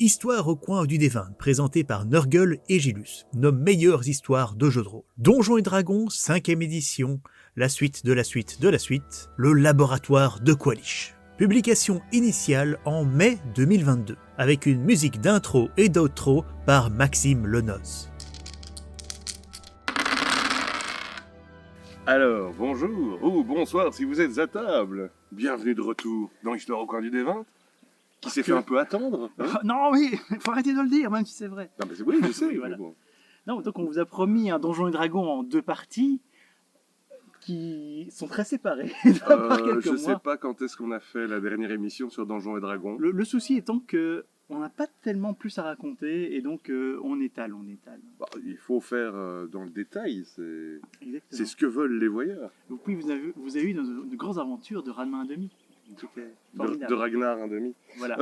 Histoire au coin du Dévin, présentée par Nurgle et Gilus, nos meilleures histoires de jeux de rôle. Donjons et Dragons, 5e édition, la suite de la suite de la suite, le laboratoire de Qualish. Publication initiale en mai 2022, avec une musique d'intro et d'outro par Maxime Lenoz. Alors, bonjour ou bonsoir si vous êtes à table. Bienvenue de retour dans Histoire au coin du Dévin, qui s'est fait un peu attendre. Hein, non, oui, il faut arrêter de le dire, même si c'est vrai. non, mais oui, je sais. Oui, voilà. Bon. Non, donc on vous a promis un Donjons et Dragons en 2 parties qui sont très séparées. Je sais pas quand est-ce qu'on a fait la dernière émission sur Donjons et Dragons. Le souci étant que on n'a pas tellement plus à raconter et donc on étale. Bah, il faut faire dans le détail, c'est Exactement. ce que veulent les voyeurs. Donc oui, vous avez eu de grandes aventures de Ranma 1,5. C'était formidable. De Ragnar 1,5. Voilà.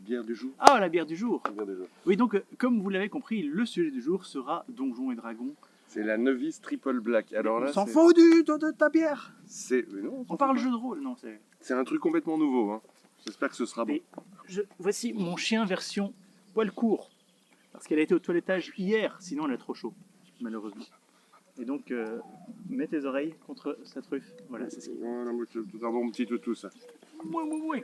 Bière du jour. Ah, la bière du jour. La bière du jour. Oui, donc comme vous l'avez compris, le sujet du jour sera Donjons et Dragons. C'est la novice triple black. Alors là, on s'en fout de ta bière. Mais non, On parle jeu de rôle, non, c'est un truc complètement nouveau. Hein. J'espère que ce sera bon. Et voici mon chien version poil court. Parce qu'elle a été au toilettage hier, sinon elle a trop chaud, malheureusement. Et donc, mets tes oreilles contre sa truffe. Voilà, c'est ce qu'il Voilà, c'est un bon petit toutou, ça. Oui.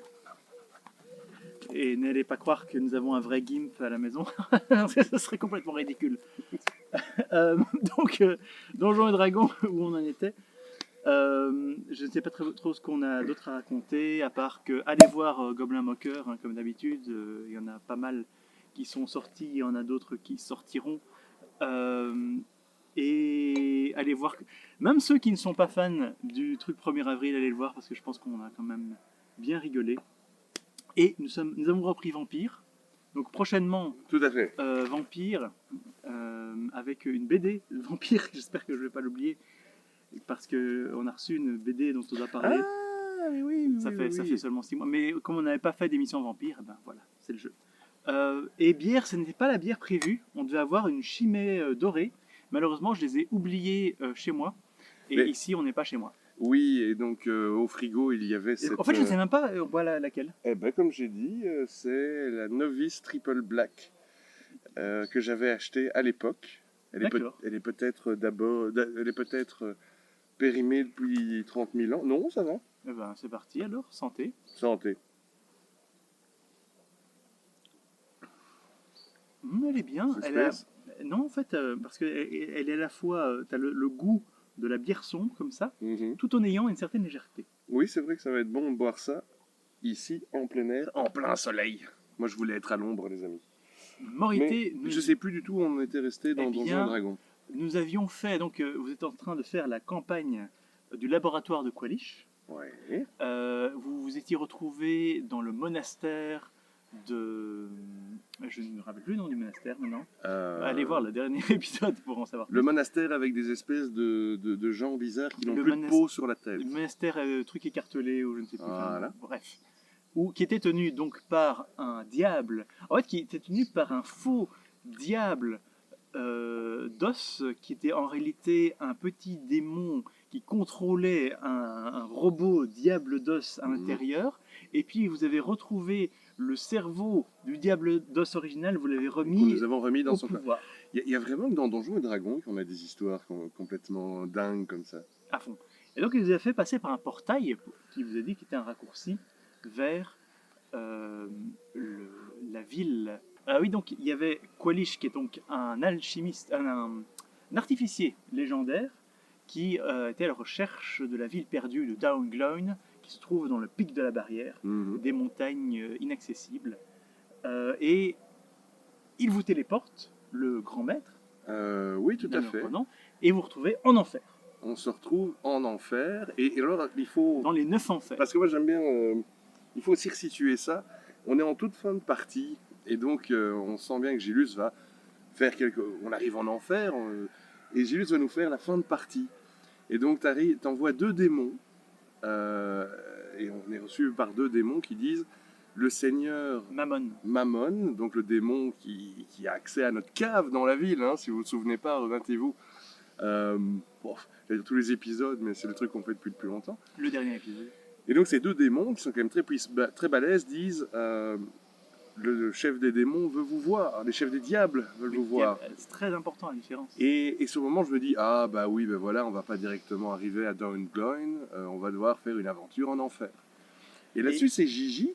Et n'allez pas croire que nous avons un vrai gimp à la maison. Ce serait complètement ridicule. Donc, Donjons et Dragons, où on en était. Je ne sais pas trop ce qu'on a d'autre à raconter, à part que allez voir Goblin Mocker, hein, comme d'habitude. Il y en a pas mal qui sont sortis, il y en a d'autres qui sortiront. Et allez voir, même ceux qui ne sont pas fans du truc 1er avril, allez le voir parce que je pense qu'on a quand même bien rigolé. Et nous avons repris Vampire. Donc prochainement, Tout à fait. Vampire, avec une BD Vampire, j'espère que je ne vais pas l'oublier, parce qu'on a reçu une BD dont on a parlé. Ah, oui. Ça fait seulement 6 mois. Mais comme on n'avait pas fait d'émission Vampire, ben voilà, c'est le jeu. Et bière, ce n'était pas la bière prévue. On devait avoir une chimée dorée. Malheureusement, je les ai oubliés chez moi. Et Mais... ici, on n'est pas chez moi. Oui, et donc au frigo, il y avait cette... En fait, je ne sais même pas voilà laquelle. Eh ben, comme j'ai dit, c'est la Novice Triple Black que j'avais achetée à l'époque. Elle est peut-être périmée depuis 30 000 ans. Non, ça va. Eh ben, c'est parti alors, santé. Santé. Elle est bien. Non, en fait, parce qu'elle est à la fois... tu as le goût de la bière sombre, comme ça, tout en ayant une certaine légèreté. Oui, c'est vrai que ça va être bon de boire ça ici, en plein air, en plein soleil. Moi, je voulais être à l'ombre, les amis. Morité... Je sais plus du tout où on était resté dans Donjons et Dragons. Nous avions fait... Donc, vous êtes en train de faire la campagne du laboratoire de Qualish. Ouais. Vous vous étiez retrouvé dans le monastère de... Je ne me rappelle plus le nom du monastère maintenant. Allez voir le dernier épisode pour en savoir plus. Le monastère avec des espèces de gens bizarres qui n'ont plus de peau sur la tête. Le monastère truc écartelé ou je ne sais plus. Voilà. Bref. Qui était tenu donc par un diable. En fait, qui était tenu par un faux diable d'os qui était en réalité un petit démon qui contrôlait un robot diable d'os à l'intérieur. Et puis vous avez retrouvé le cerveau du diable d'os original, vous l'avez remis. Nous avons remis dans au son pouvoir. Il y a vraiment que dans Donjons et Dragons qu'on a des histoires complètement dingues comme ça. À fond. Et donc il vous a fait passer par un portail qui vous a dit qu'il était un raccourci vers la ville. Oui, donc il y avait Qualish qui est donc un alchimiste, un artificier légendaire qui était à la recherche de la ville perdue de Downgloin, qui se trouve dans le pic de la barrière, des montagnes inaccessibles. Et il vous téléporte, le grand maître. Oui, tout à fait. Et vous retrouvez en enfer. On se retrouve en enfer. Et alors, il faut... Dans les 9 enfers. Parce que moi, j'aime bien... il faut aussi resituer ça. On est en toute fin de partie. Et donc, on sent bien que Gilus va faire On arrive en enfer. Et Gilus va nous faire la fin de partie. Et donc, t'envoies 2 démons. Et on est reçu par 2 démons qui disent le seigneur Mammon, donc le démon qui a accès à notre cave dans la ville, hein, si vous ne vous souvenez pas, remettez-vous. Tous les épisodes, mais c'est le truc qu'on fait depuis le plus longtemps. Le dernier épisode. Et donc ces 2 démons, qui sont quand même très balèzes, disent le chef des démons veut vous voir, les chefs des diables veulent vous voir. C'est très important la différence. Et sur le moment, je me dis, ah bah oui, ben voilà, on va pas directement arriver à Downgloin, on va devoir faire une aventure en enfer. Et là-dessus, c'est Gigi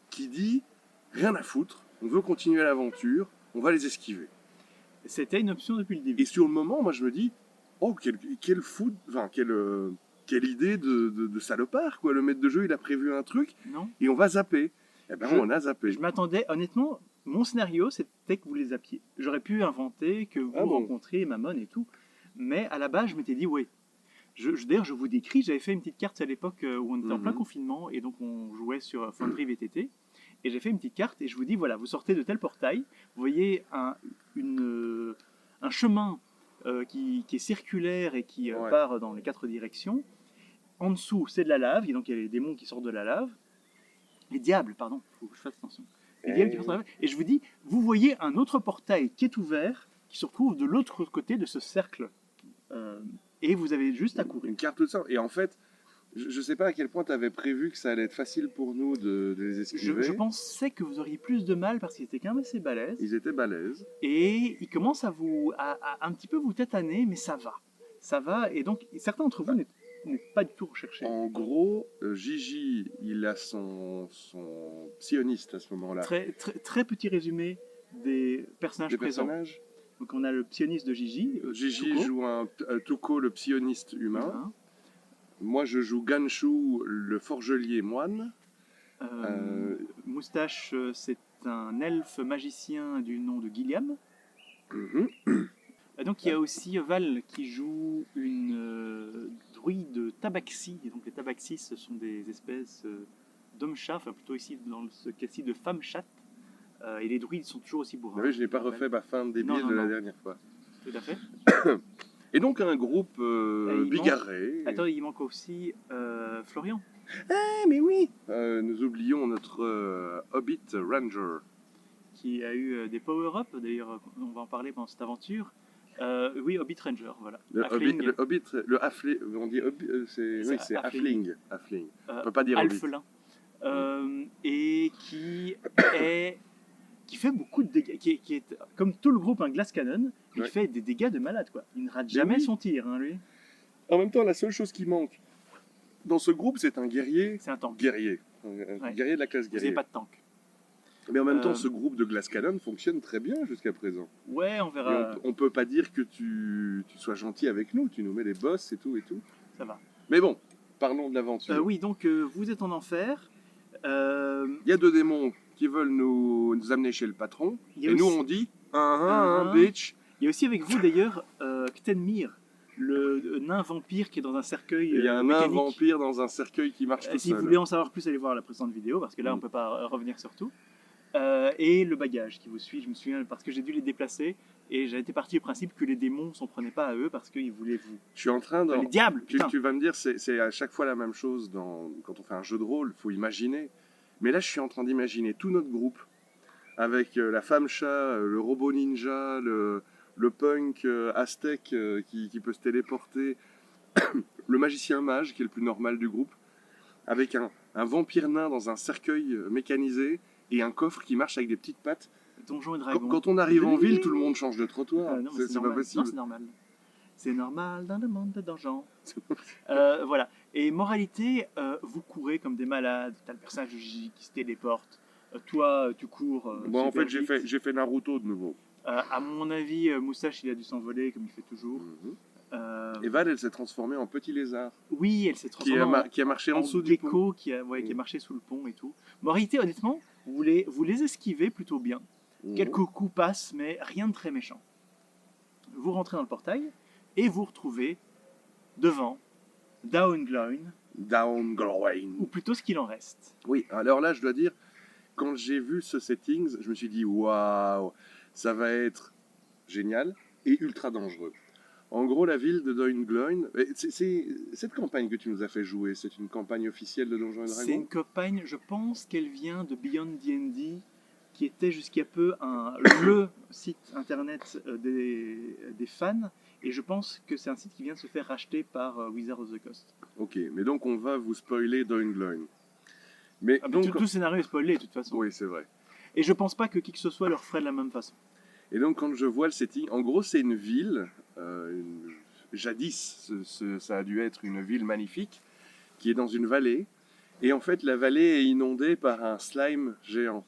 qui dit, rien à foutre, on veut continuer l'aventure, on va les esquiver. C'était une option depuis le début. Et sur le moment, moi je me dis, oh, quelle idée de salopard, quoi. Le maître de jeu, il a prévu un truc, Non. et on va zapper. Eh ben, on a zappé. Je m'attendais, honnêtement, mon scénario, c'était que vous les zappiez. J'aurais pu inventer que vous Ah bon. rencontriez Mammon et tout, mais à la base, je m'étais dit, ouais. D'ailleurs, je vous décris, j'avais fait une petite carte à l'époque où on était en plein confinement, et donc on jouait sur Foundry VTT, et j'ai fait une petite carte, et je vous dis, voilà, vous sortez de tel portail, vous voyez un chemin qui est circulaire et qui part dans les 4 directions. En dessous, c'est de la lave, et donc il y a les démons qui sortent de la lave. Les diables, pardon, il faut que je fasse attention. Les diables qui sortent de la lave. Et je vous dis, vous voyez un autre portail qui est ouvert, qui se retrouve de l'autre côté de ce cercle. Et vous avez juste à courir. Une carte toute simple. Et en fait, je ne sais pas à quel point tu avais prévu que ça allait être facile pour nous de les esquiver. Je pensais que vous auriez plus de mal parce qu'ils étaient quand même assez balèzes. Ils étaient balèzes. Et ils commencent à un petit peu vous tétaner, mais ça va. Ça va. Et donc, certains d'entre vous n'êtes pas du tout recherchés. En gros, Gigi, il a son psioniste à ce moment-là. Très petit résumé des personnages présents. Donc on a le psioniste de Gigi. Gigi Tuko. joue un Tuko, le psioniste humain. Moi, je joue Ganshu, le forgelier moine. Moustache, c'est un elfe magicien du nom de Gilliam. Et donc il y a aussi Val qui joue une druide tabaxi. Et donc les tabaxis, ce sont des espèces d'hommes-chats, enfin plutôt ici dans ce cas-ci de femmes-chattes. Et les druides sont toujours aussi bourrins. Oui, je n'ai pas refait ma fin de débile de la dernière fois. Tout à fait. Et donc un groupe bigarré. Attends, il manque aussi Florian. Ah, mais oui. Nous oublions notre Hobbit Ranger. Qui a eu des power-up, d'ailleurs on va en parler pendant cette aventure. Oui, Hobbit Ranger, voilà. Le Hobbit, le Halfling, on dit c'est Halfling. On peut pas dire Alphelin. Et qui fait beaucoup de dégâts, qui est comme tout le groupe un glass cannon, il fait des dégâts de malade, quoi. Il ne rate jamais son tir, hein, lui. En même temps, la seule chose qui manque dans ce groupe, c'est un guerrier. C'est un tank. Guerrier. Un guerrier de la classe guerrier. Vous n'avez pas de tank. Mais en même temps, ce groupe de glass cannon fonctionne très bien jusqu'à présent. Ouais, on verra. On peut pas dire que tu sois gentil avec nous, tu nous mets les boss et tout et tout. Ça va. Mais bon, parlons de l'aventure. Oui, donc vous êtes en enfer. Il y a 2 démons qui veulent nous amener chez le patron. Et aussi... nous, on dit bitch. Il y a aussi avec vous d'ailleurs Ktenmir, le nain vampire qui est dans un cercueil. Il y a un nain vampire dans un cercueil qui marche tout seul. Si vous voulez en savoir plus, allez voir la précédente vidéo parce que là, on ne peut pas revenir sur tout. Et le bagage qui vous suit, je me souviens parce que j'ai dû les déplacer et j'ai été parti du principe que les démons ne s'en prenaient pas à eux parce qu'ils voulaient vous. Je suis en train de. Les diables, putain. Tu vas me dire, c'est à chaque fois la même chose quand on fait un jeu de rôle, il faut imaginer. Mais là, je suis en train d'imaginer tout notre groupe avec la femme chat, le robot ninja, le punk aztèque qui peut se téléporter, le magicien mage qui est le plus normal du groupe, avec un vampire nain dans un cercueil mécanisé et un coffre qui marche avec des petites pattes. Donjons et Dragons. Quand on arrive en ville, tout le monde change de trottoir. Non, c'est pas possible. Non, c'est normal. C'est normal dans le monde de donjons. Voilà. Et moralité, vous courez comme des malades. T'as le personnage de Gigi qui se téléporte. Toi, tu cours. Bon, en fait, j'ai fait Naruto de nouveau. À mon avis, Moustache, il a dû s'envoler comme il fait toujours. Et Val, elle s'est transformée en petit lézard. Oui, elle s'est transformée qui a marché en dessous du pont. Qui a marché sous le pont et tout. Moralité, honnêtement, vous les esquivez plutôt bien. Quelques coups passent, mais rien de très méchant. Vous rentrez dans le portail et vous retrouvez devant Downgloin. Ou plutôt ce qu'il en reste. Oui, alors là, je dois dire, quand j'ai vu ce settings, je me suis dit, waouh, ça va être génial et ultra dangereux. En gros, la ville de Downgloin, c'est cette campagne que tu nous as fait jouer, c'est une campagne officielle de Donjons & Dragons ? C'est une campagne, je pense qu'elle vient de Beyond D&D, qui était jusqu'à peu le site internet des fans, et je pense que c'est un site qui vient de se faire racheter par Wizards of the Coast. Ok, mais donc on va vous spoiler Downgloin. Tout le scénario est spoilé de toute façon. Oui, c'est vrai. Et je pense pas que qui que ce soit leur ferait de la même façon. Et donc, quand je vois le setting, en gros, c'est une ville. Jadis, ça a dû être une ville magnifique qui est dans une vallée. Et en fait, la vallée est inondée par un slime géant.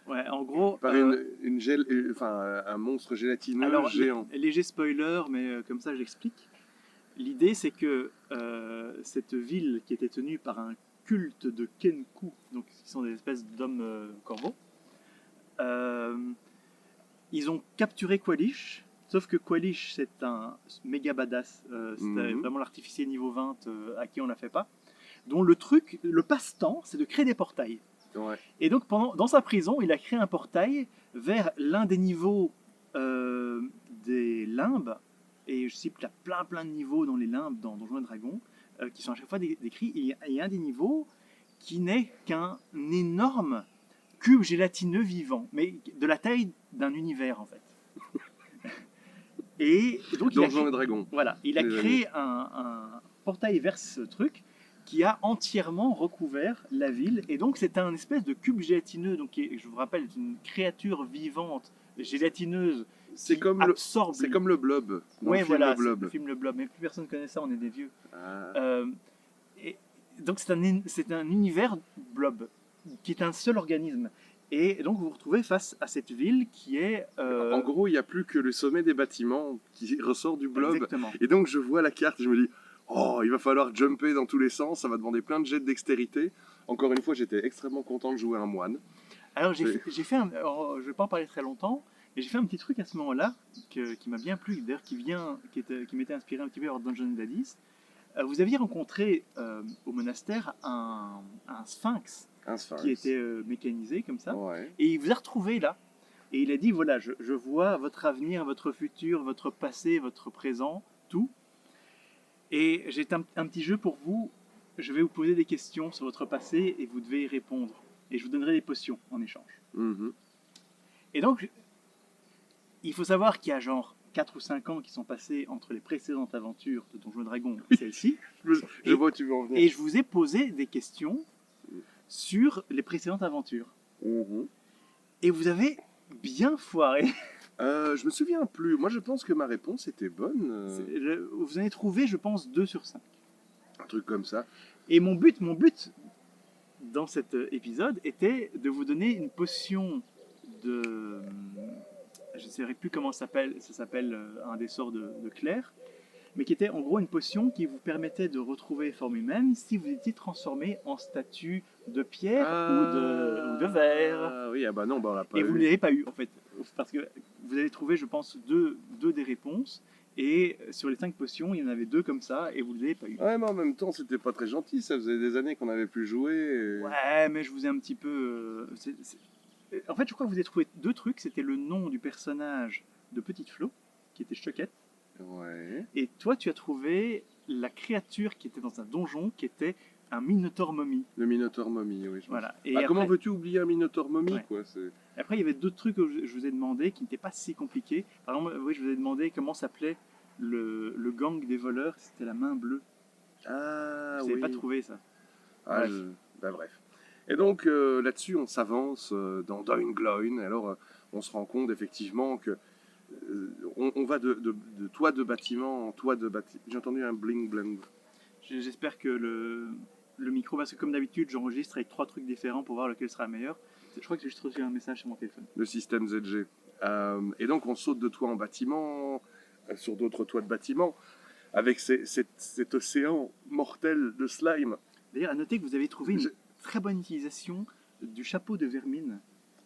Ouais, en gros. Par un monstre gélatineux alors, géant. Léger spoiler, mais comme ça j'explique. L'idée, c'est que cette ville qui était tenue par un culte de Kenku, donc qui sont des espèces d'hommes corbeaux, ils ont capturé Qualish, sauf que Qualish, c'est un méga badass. C'était vraiment l'artificier niveau 20 à qui on ne la fait pas. Dont le passe-temps, c'est de créer des portails. Ouais. Et donc, dans sa prison, il a créé un portail vers l'un des niveaux des limbes. Et je sais qu'il y a plein de niveaux dans les limbes, dans Donjons et Dragons, qui sont à chaque fois décrits. Et il y a un des niveaux qui n'est qu'un énorme cube gélatineux vivant, mais de la taille d'un univers, en fait. Et donc, Donjons et Dragons. Voilà, il a créé un portail vers ce truc qui a entièrement recouvert la ville. Et donc, c'est un espèce de cube gélatineux, donc, qui, je vous rappelle, est une créature vivante, gélatineuse, c'est comme absorbe. C'est comme le Blob. Oui, voilà, le film Le Blob. Mais plus personne ne connaît ça, on est des vieux. Ah. Et donc, c'est un univers Blob, qui est un seul organisme. Et donc, vous vous retrouvez face à cette ville qui est... En gros, il n'y a plus que le sommet des bâtiments qui ressort du Blob. Exactement. Et donc, je vois la carte et je me dis... Oh, il va falloir jumper dans tous les sens, ça va demander plein de jets de dextérité. Encore une fois, j'étais extrêmement content de jouer un moine. Alors, je vais pas en parler très longtemps, mais j'ai fait un petit truc à ce moment-là qui m'a bien plu, d'ailleurs qui m'était inspiré un petit peu par Dungeons & Daddies. Vous aviez rencontré au monastère un sphinx qui était mécanisé comme ça, ouais. Et il vous a retrouvé là. Et il a dit, voilà, je vois votre avenir, votre futur, votre passé, votre présent, tout. Et j'ai un petit jeu pour vous. Je vais vous poser des questions sur votre passé et vous devez y répondre. Et je vous donnerai des potions en échange. Mm-hmm. Et donc, il faut savoir qu'il y a genre 4 ou 5 ans qui sont passés entre les précédentes aventures de Donjons & Dragons et celle-ci. Je vois où tu veux en venir. Et je vous ai posé des questions sur les précédentes aventures. Mm-hmm. Et vous avez bien foiré. Je me souviens plus. Moi, je pense que ma réponse était bonne. Vous en avez trouvé, je pense, 2 sur 5. Un truc comme ça. Et mon but dans cet épisode était de vous donner une potion de... Je ne sais plus comment ça s'appelle un des sorts de Claire, mais qui était en gros une potion qui vous permettait de retrouver forme humaine si vous étiez transformé en statue de pierre ou de verre. Ah oui, ah bah non, bah on l'a pas Et eu. vous ne l'avez pas eu en fait, parce que vous avez trouvé, je pense, deux des réponses. Et sur les 5 potions, il y en avait 2 comme ça, et vous ne l'avez pas eu. Ouais, mais en même temps, c'était pas très gentil. Ça faisait des années qu'on n'avait plus joué. Et... Ouais, mais je vous ai un petit peu... En fait, je crois que vous avez trouvé 2 trucs. C'était le nom du personnage de Petite Flo, qui était Choquette. Ouais. Et toi, tu as trouvé la créature qui était dans un donjon, qui était un Minotaure momie. Le Minotaure momie, oui. Voilà. Et bah, après... comment veux-tu oublier un Minotaure momie, ouais. quoi Après, il y avait d'autres trucs que je vous ai demandé qui n'étaient pas si compliqués. Par exemple, oui, je vous ai demandé comment s'appelait le gang des voleurs. C'était la main bleue. Ah, vous n'avez pas trouvé ça. Ah, bah, bref. Et donc, là-dessus, on s'avance dans Doingloin. Alors, on se rend compte effectivement que on va de toit de bâtiment en toit de bâtiment. J'ai entendu un bling bling. J'espère que le micro, parce que comme d'habitude, j'enregistre avec 3 trucs différents pour voir lequel sera meilleur. Je crois que j'ai juste reçu un message sur mon téléphone. Le système ZG. Et donc, on saute de toit en bâtiment, sur d'autres toits de bâtiment, avec cet océan mortel de slime. D'ailleurs, à noter que vous avez trouvé une très bonne utilisation du chapeau de vermine,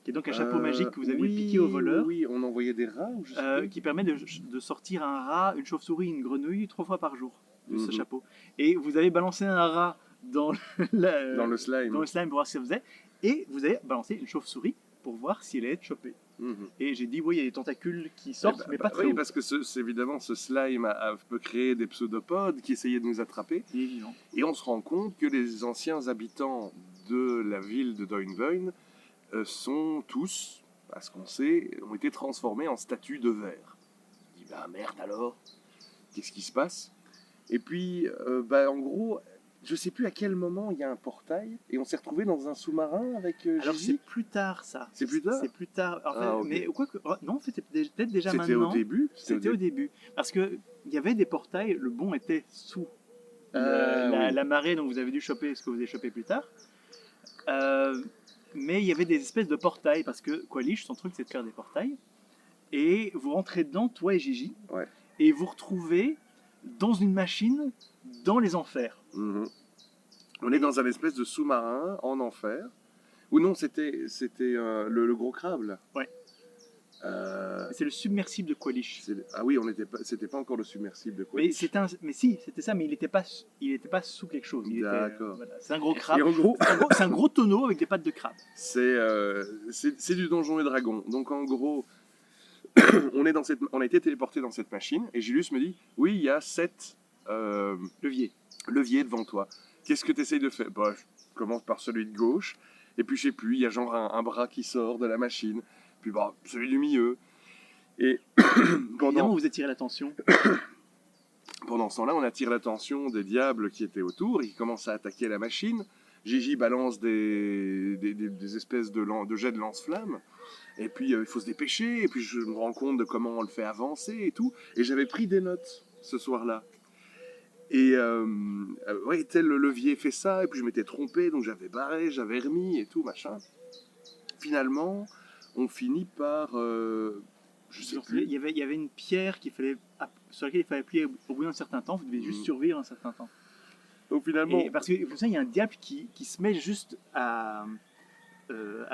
qui est donc un chapeau magique que vous aviez piqué au voleur. Oui, on envoyait des rats ou je sais pas. Qui permet de sortir un rat, une chauve-souris, une grenouille 3 fois par jour de ce Mhm. chapeau. Et vous avez balancé un rat dans le slime. Dans le slime pour voir ce que ça faisait. Et vous avez balancé une chauve-souris pour voir si elle allait être chopée. Mhm. Et j'ai dit, oui, il y a des tentacules qui sortent, mais pas très oui, haut. parce que évidemment, ce slime peut créer des pseudopodes qui essayaient de nous attraper. Il est vivant. Et on se rend compte que les anciens habitants de la ville de Doingloin sont tous, à ce qu'on sait, ont été transformés en statues de verre. On dit, bah merde alors, qu'est-ce qui se passe? Et puis, en gros, je sais plus à quel moment il y a un portail et on s'est retrouvé dans un sous-marin avec Alors Gigi. c'est plus tard ça. C'est plus tard. C'est plus tard. En fait, Ah, ok. mais quoi que non, c'était peut-être déjà C'était maintenant. au début. C'était au début. Parce que il y avait des portails, le bon était sous Oui. la marée, donc vous avez dû choper ce que vous avez chopé plus tard. Mais il y avait des espèces de portails, parce que Qualish, son truc c'est de faire des portails. Et vous rentrez dedans, toi et Gigi, Ouais. et vous retrouvez dans une machine dans les enfers. Mhm. On est dans un espèce de sous-marin en enfer. Ou non, c'était le gros crabe là. Ouais. Euh, C'est le submersible de Qualish. ah oui, c'était pas encore le submersible de quoi. Mais si, c'était ça, mais il n'était pas sous quelque chose. D'accord. Voilà. C'est un gros crabe. Et en gros, C'est un gros tonneau avec des pattes de crabe. c'est du Donjon et Dragon. Donc en gros, on a été téléporté dans cette machine et Julius me dit oui, il y a 7 leviers devant toi. Qu'est-ce que tu essayes de faire? Bah, je commence par celui de gauche et puis je sais plus, il y a genre un bras qui sort de la machine, puis bah, celui du milieu. Et Évidemment, vous attirez l'attention. pendant ce temps-là, on attire l'attention des diables qui étaient autour et qui commencent à attaquer la machine. Gigi balance des espèces de jets de lance-flammes. Et puis il faut se dépêcher. Et puis je me rends compte de comment on le fait avancer et tout. Et j'avais pris des notes ce soir-là. Et ouais, tel le levier fait ça. Et puis je m'étais trompé, donc j'avais barré, j'avais remis et tout, machin. Finalement, on finit par... je sais plus. Il y avait une pierre sur laquelle il fallait appuyer au bout d'un certain temps. Vous devez juste survivre un certain temps. Donc finalement... Et parce que pour ça, il y a un diable qui se met juste à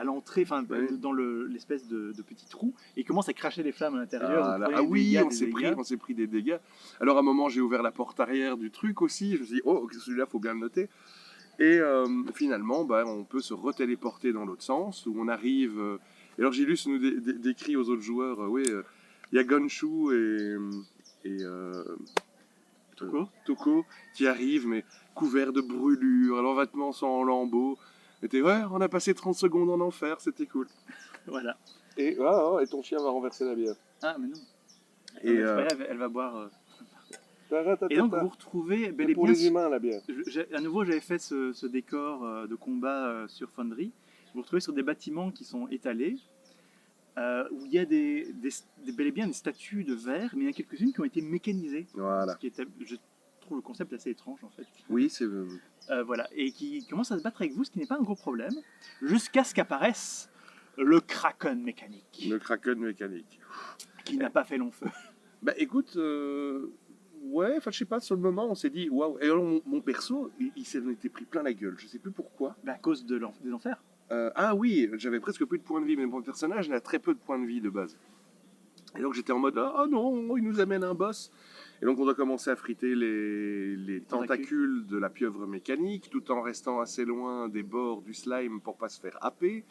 l'entrée, enfin Ouais. dans l'espèce de petit trou, et il commence à cracher des flammes à l'intérieur. Ah, Vous là, prenez ah des oui, dégâts, on des s'est dégâts. pris des dégâts. Alors à un moment, j'ai ouvert la porte arrière du truc aussi. Je me suis dit, oh, celui-là, faut bien le noter. Et finalement, bah, on peut se retéléporter dans l'autre sens, où on arrive... et alors Gilus nous décrit aux autres joueurs, oui, il y a Gonshu et Toko qui arrivent, mais couverts de brûlures, leurs vêtements sont en lambeaux. Et t'es, ouais, on a passé 30 secondes en enfer, c'était cool. Voilà. Et ton chien va renverser la bière. Ah, mais non. Et, C'est pas grave, elle va boire. Et Et donc vous retrouvez bel et pour bien. les humains, la bière. À nouveau, j'avais fait ce décor de combat sur Foundry. Vous vous retrouvez sur des bâtiments qui sont étalés, où il y a bel et bien des statues de verre, mais il y en a quelques-unes qui ont été mécanisées. Voilà. Ce qui était, je trouve le concept assez étrange en fait. Oui, c'est... Voilà, et qui commencent à se battre avec vous, ce qui n'est pas un gros problème, jusqu'à ce qu'apparaisse le Kraken mécanique, le Kraken mécanique. qui n'a pas fait long feu. Bah écoute, ouais, enfin je sais pas, sur le moment on s'est dit, waouh. Et alors mon perso, il s'en était pris plein la gueule, je sais plus pourquoi. À cause des enfers. Ah oui, j'avais presque plus de points de vie, mais mon personnage il a très peu de points de vie de base. Et donc j'étais en mode, ah non, il nous amène un boss. Et donc on doit commencer à friter les tentacules de la pieuvre mécanique, tout en restant assez loin des bords du slime pour pas se faire happer.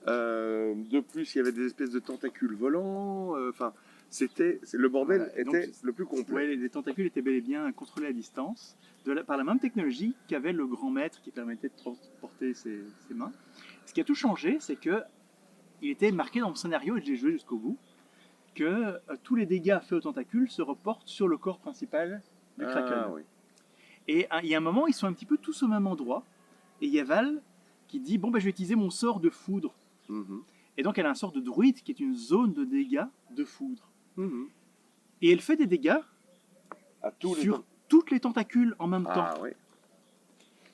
De plus, il y avait des espèces de tentacules volants. Enfin, le bordel Voilà, était donc, le plus complet. Ouais, les tentacules étaient bel et bien contrôlés à distance par la même technologie qu'avait le grand maître qui permettait de porter ses mains. Ce qui a tout changé, c'est que il était marqué dans le scénario, et j'ai joué jusqu'au bout, que tous les dégâts faits aux tentacules se reportent sur le corps principal du Kraken. Oui. Et il y a un moment, ils sont un petit peu tous au même endroit, et il y a Val qui dit, bon, ben, je vais utiliser mon sort de foudre. Mhm. Et donc elle a un sort de druide qui est une zone de dégâts de foudre. Mhm. Et elle fait des dégâts À tous les sur toutes les tentacules en même temps. Ah oui.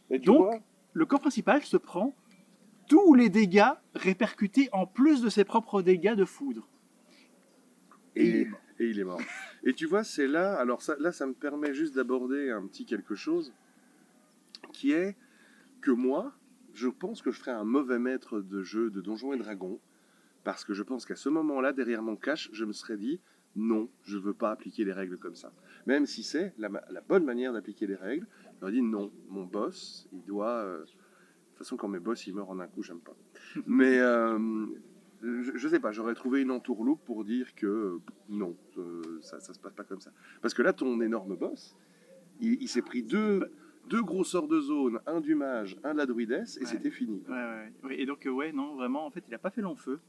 Et tu Donc, vois, le corps principal se prend tous les dégâts répercutés en plus de ses propres dégâts de foudre. et il est mort. Et tu vois, c'est là, alors ça me permet juste d'aborder un petit quelque chose qui est que moi, je pense que je ferais un mauvais maître de jeu de Donjons et Dragons parce que je pense qu'à ce moment-là, derrière mon cache, je me serais dit non, je veux pas appliquer les règles comme ça. Même si c'est la bonne manière d'appliquer les règles, j'aurais dit non, mon boss, il doit... de toute façon, quand mes boss, ils meurent en un coup, j'aime pas. Mais je sais pas, j'aurais trouvé une entourloupe pour dire que non, ça se passe pas comme ça. Parce que là, ton énorme boss, il s'est pris deux gros sorts de zone, un du mage, un de la druidesse, et Ouais. c'était fini. Ouais. Et donc, non, vraiment, en fait, il n'a pas fait long feu,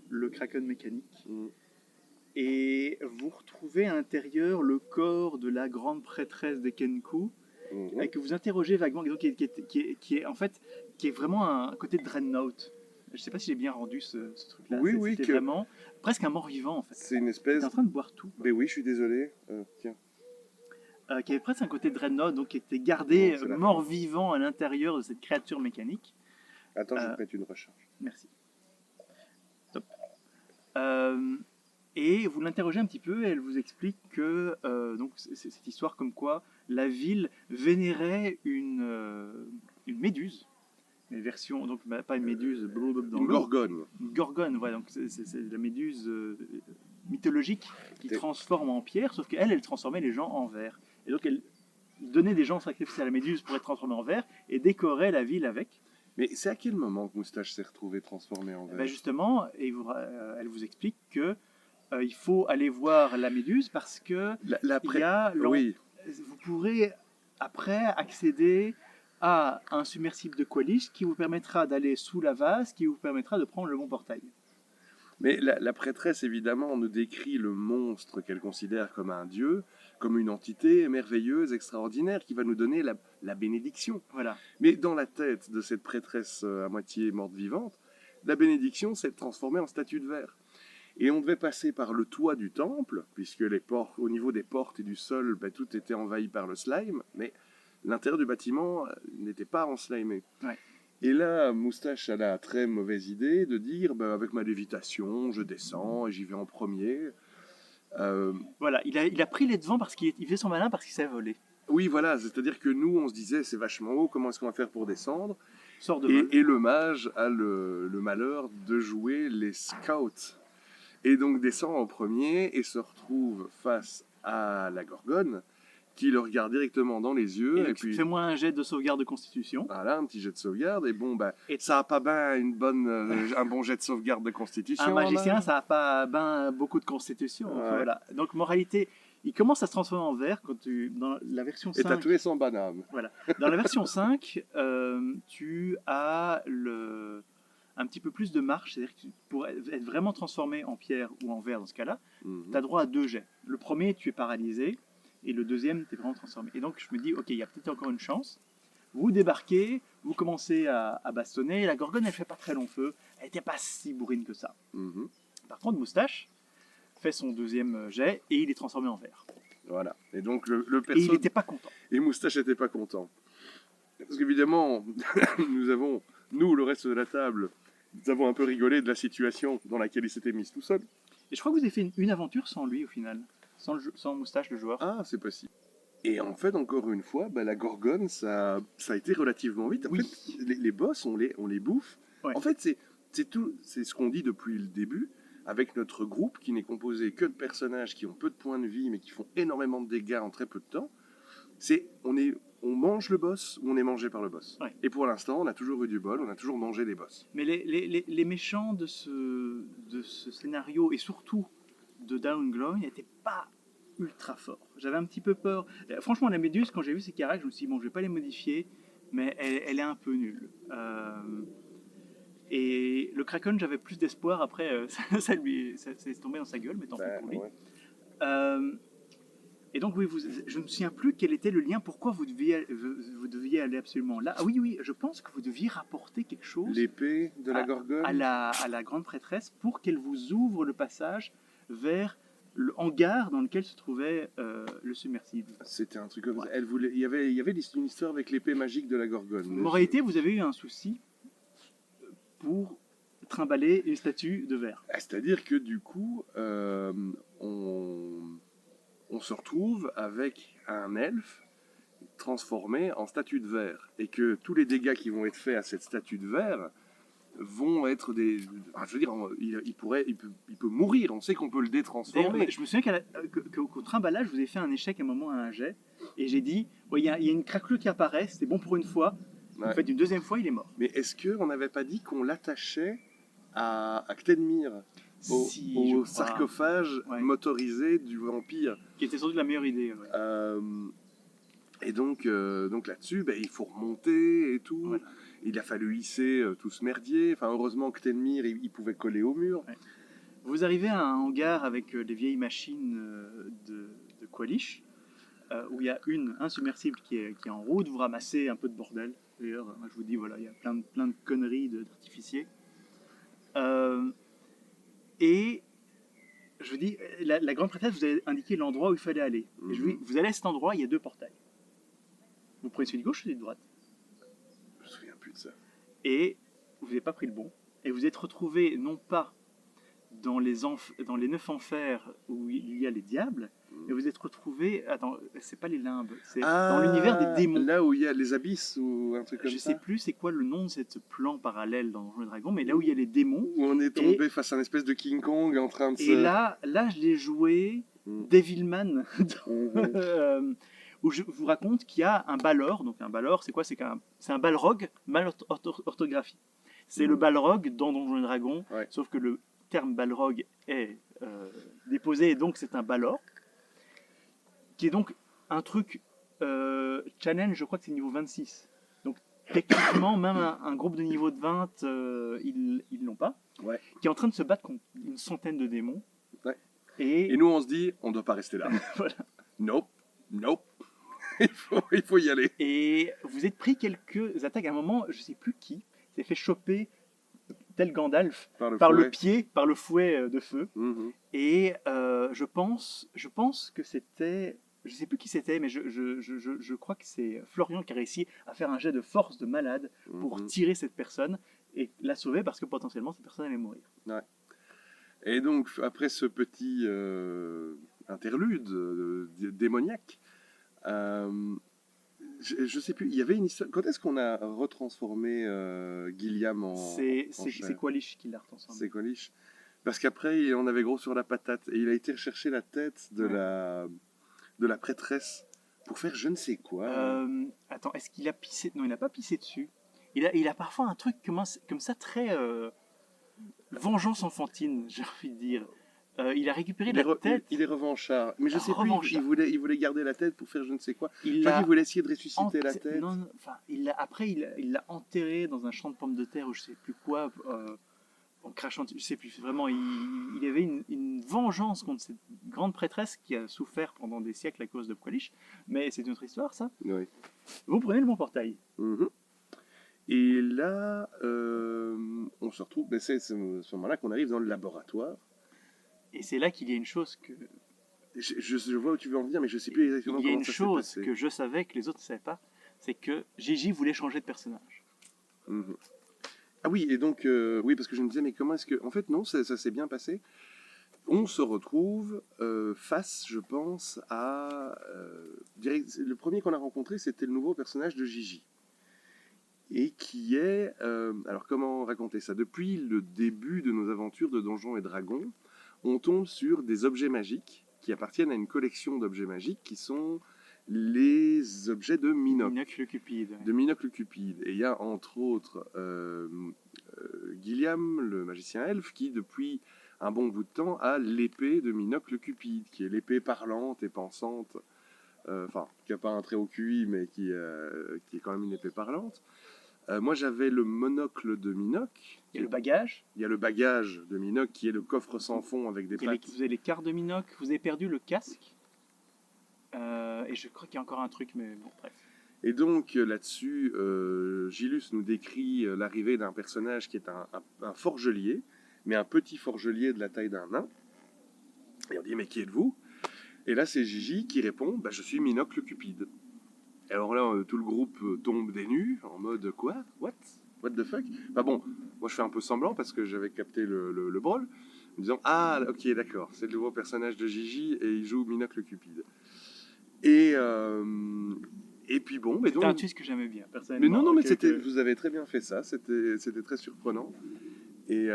le Kraken mécanique. Mm. Et vous retrouvez à l'intérieur le corps de la grande prêtresse des Kenku, Mhm. que vous interrogez vaguement, donc qui est en fait qui est vraiment un côté de Dreadnought. Je sais pas si j'ai bien rendu ce truc-là. Oui, oui, C'était que- vraiment presque un mort-vivant en fait. C'est une Il espèce. était en train de boire tout. Mais oui, je suis désolé. Tiens. Qui avait presque un côté de Dreadnought, donc qui était gardé Non, c'est la mort-vivant à l'intérieur de cette créature mécanique. Attends, je vais Euh, te mettre une recharge. Merci. Top. Et vous l'interrogez un petit peu et elle vous explique que donc c'est cette histoire comme quoi la ville vénérait une méduse, mais version donc pas une méduse blablabla dans Une l'eau, gorgone. une gorgone, voilà, donc c'est la méduse mythologique qui C'est- transforme en pierre, sauf qu'elle elle transformait les gens en verre. Et donc elle donnait des gens sacrifiés à la méduse pour être transformés en verre et décorait la ville avec. Mais c'est à quel moment que Moustache s'est retrouvé transformé en Eh ben verre? justement, elle vous explique que il faut aller voir la méduse parce que il y a Oui, vous pourrez après accéder à un submersible de Qualish qui vous permettra d'aller sous la vase, qui vous permettra de prendre le bon portail. mais la prêtresse, évidemment, nous décrit le monstre qu'elle considère comme un dieu, comme une entité merveilleuse, extraordinaire, qui va nous donner la bénédiction. Voilà. Mais dans la tête de cette prêtresse à moitié morte-vivante, la bénédiction s'est transformée en statue de verre. Et on devait passer par le toit du temple, puisque au niveau des portes et du sol, ben, tout était envahi par le slime, mais l'intérieur du bâtiment n'était pas enslimé. Ouais. Et là, Moustache a la très mauvaise idée de dire, ben, avec ma lévitation, je descends et j'y vais en premier. Voilà, il a pris les devants parce qu'il fait son malin parce qu'il savait voler. Oui, voilà, c'est-à-dire que nous, on se disait, c'est vachement haut, comment est-ce qu'on va faire pour descendre? Sort de vol. Et le mage a le malheur de jouer les scouts. Et donc descend en premier et se retrouve face à la gorgone qui le regarde directement dans les yeux. Et Et donc, puis, fais-moi un jet de sauvegarde de constitution. voilà, un petit jet de sauvegarde. Et bon, bah, Et- ça a pas bien un bon jet de sauvegarde de constitution. Un magicien, là. ça n'a pas ben, beaucoup de constitution. Ouais. Voilà. Donc, moralité, il commence à se transformer en verre dans la version Et 5. t'as tué son banane. Dans la version 5, tu as un petit peu plus de marche, c'est-à-dire que pour être vraiment transformé en pierre ou en verre dans ce cas-là, Mhm. tu as droit à 2 jets. Le premier, tu es paralysé, et le deuxième, tu es vraiment transformé. Et donc, je me dis, ok, il y a peut-être encore une chance. Vous débarquez, vous commencez à bastonner, la gorgone, elle fait pas très long feu, elle n'était pas si bourrine que ça. Mhm. Par contre, Moustache fait son deuxième jet, et il est transformé en verre. Voilà. Et donc le Et il perso n'était pas content. et Moustache n'était pas content. Parce qu'évidemment, nous, le reste de la table, nous avons un peu rigolé de la situation dans laquelle il s'était mis tout seul. Et je crois que vous avez fait une aventure sans lui, au final. Sans Moustache, le joueur. Ah, c'est possible. Et en fait, encore une fois, bah, la gorgone, ça a été relativement vite. En Oui. fait, les boss, on les bouffe. Ouais. En fait, c'est ce qu'on dit depuis le début, avec notre groupe qui n'est composé que de personnages qui ont peu de points de vie, mais qui font énormément de dégâts en très peu de temps. On mange le boss ou on est mangé par le boss. Ouais. Et pour l'instant, on a toujours eu du bol, on a toujours mangé les boss. Mais les méchants de ce scénario, et surtout de Down Glow, n'étaient pas ultra forts. J'avais un petit peu peur. Franchement, la méduse, quand j'ai vu ces caractères, je me suis dit, bon, je vais pas les modifier, mais elle est un peu nulle. Et le Kraken, j'avais plus d'espoir. Après, ça s'est tombé dans sa gueule, mais tant pis Ben, pour lui. ouais. Et donc, oui, je ne me souviens plus quel était le lien, pourquoi vous deviez aller absolument là. Ah oui, je pense que vous deviez rapporter quelque chose L'épée de la gorgone. à la grande prêtresse pour qu'elle vous ouvre le passage vers le hangar dans lequel se trouvait le submersible. C'était un truc comme ça. Ouais. Il y avait une histoire avec l'épée magique de la gorgone. Moralité, vous avez eu un souci pour trimballer une statue de verre. C'est-à-dire que du coup, on se retrouve avec un elfe transformé en statue de verre. Et que tous les dégâts qui vont être faits à cette statue de verre vont être des... Enfin, je veux dire, il peut mourir, on sait qu'on peut le D'ailleurs, détransformer. je me souviens qu'au trimballage, vous avez fait un échec à un moment à un jet, et j'ai dit, il y a une craquelure qui apparaît, c'est bon pour une fois. Ouais. En fait, une deuxième fois, il est mort. Mais est-ce qu'on n'avait pas dit qu'on l'attachait à Ctenmir au Si, je crois. sarcophage Ouais. motorisé du vampire? Qui était sans doute la meilleure idée. Ouais. Et donc là-dessus, ben, il faut remonter et tout. Voilà. Il a fallu hisser tout ce merdier. Enfin, heureusement que Ctenmir, il pouvait coller au mur. Ouais. Vous arrivez à un hangar avec les vieilles machines de Qualish. où il y a un submersible qui est en route, vous ramassez un peu de bordel. D'ailleurs, moi, je vous dis, voilà, il y a plein de conneries d'artificiers. Et je vous dis, la grande prêtresse vous a indiqué l'endroit où il fallait aller. Et je vous dis, vous allez à cet endroit, il y a 2 portails. Vous prenez celui de gauche ou celui de droite. Je me souviens plus de ça. Et vous n'avez pas pris le bon. Et vous êtes retrouvé non pas dans les 9 enfers où il y a les diables, mais vous êtes retrouvé. Attends, c'est pas les limbes, c'est dans l'univers des démons. Là où il y a les abysses ou un truc comme Je ça. sais plus c'est quoi le nom de cette plan parallèle dans Donjons et Dragons, mais là où il y a les démons. Où on est tombé face à une espèce de King Kong en train de Et là je l'ai joué Devilman, où je vous raconte qu'il y a un Balor. Donc un Balor, c'est quoi? C'est un Balrog mal orthographié. C'est le Balrog dans Donjons et Dragons, sauf que le terme Balrog est déposé, et donc c'est un Balor, qui est donc un truc challenge, je crois que c'est niveau 26. Donc techniquement, même un groupe de niveau de 20, ils l'ont pas. Ouais. Qui est en train de se battre contre une centaine de démons. Ouais. Et nous, on se dit, on ne doit pas rester là. voilà. Nope. il faut y aller. Et vous êtes pris quelques attaques. À un moment, je ne sais plus qui s'est fait choper, tel Gandalf, par le pied, par le fouet de feu. Et je pense que c'était... Je ne sais plus qui c'était, mais je crois que c'est Florian qui a réussi à faire un jet de force de malade pour tirer cette personne et la sauver, parce que potentiellement cette personne allait mourir. Ouais. Et donc, après ce petit interlude démoniaque, je sais plus, il y avait une histoire. Quand est-ce qu'on a retransformé Gilliam en C'est Qualish qui l'a retransformé. C'est Qualish. Parce qu'après, on avait gros sur la patate et il a été rechercher la tête de la prêtresse pour faire je ne sais quoi. Attends, est-ce qu'il a pissé? Non, il n'a pas pissé dessus. Il a parfois un truc comme ça très vengeance enfantine, j'ai envie de dire. Il a récupéré la tête. Il est revanchard. Mais je sais plus, il voulait garder la tête pour faire je ne sais quoi. Il voulait essayer de ressusciter la tête. Non, enfin, après, il l'a enterré dans un champ de pommes de terre ou je sais plus quoi, en crachant, je sais plus. Vraiment, il avait une vengeance contre cette grande prêtresse qui a souffert pendant des siècles à cause de Qualish. Mais c'est une autre histoire, ça. Oui. Vous prenez le bon portail. Et là, on se retrouve, c'est à ce moment-là qu'on arrive dans le laboratoire. Et c'est là qu'il y a une chose que... Je vois où tu veux en venir, mais je ne sais plus exactement comment ça s'est passé. Il y a une chose que je savais, que les autres ne savaient pas, c'est que Gigi voulait changer de personnage. Ah oui, et donc, oui, parce que je me disais, mais comment est-ce que... En fait, non, ça s'est bien passé. On se retrouve face, je pense, à... le premier qu'on a rencontré, c'était le nouveau personnage de Gigi. Et qui est... alors, comment raconter ça? Depuis le début de nos aventures de Donjons et Dragons, on tombe sur des objets magiques qui appartiennent à une collection d'objets magiques qui sont les objets de Minoc. Minoc le Cupide. De Minoc le Cupide. Et il y a entre autres Gilliam, le magicien elfe, qui depuis un bon bout de temps a l'épée de Minoc le Cupide, qui est l'épée parlante et pensante, qui n'a pas un très haut QI, mais qui est quand même une épée parlante. Moi, j'avais le monocle de Minoc. Il y a le bagage. Il y a le bagage de Minoc, qui est le coffre sans fond avec des pattes. Vous avez les cartes de Minoc. Vous avez perdu le casque. Et je crois qu'il y a encore un truc, mais bon, bref. Et donc, là-dessus, Gilus nous décrit l'arrivée d'un personnage qui est un forgelier, mais un petit forgelier de la taille d'un nain. Et on dit, mais qui êtes-vous? Et là, c'est Gigi qui répond, je suis Minoc le Cupide. Et alors là, tout le groupe tombe des nues, en mode quoi? What the fuck? Bon, moi je fais un peu semblant parce que j'avais capté le brawl, en disant ah, ok, d'accord, c'est le nouveau personnage de Gigi et il joue Minoc le Cupide. Et puis bon, mais donc. C'était un twist que j'aimais bien, personnellement. Mais non, mais vous avez très bien fait ça, c'était très surprenant. Et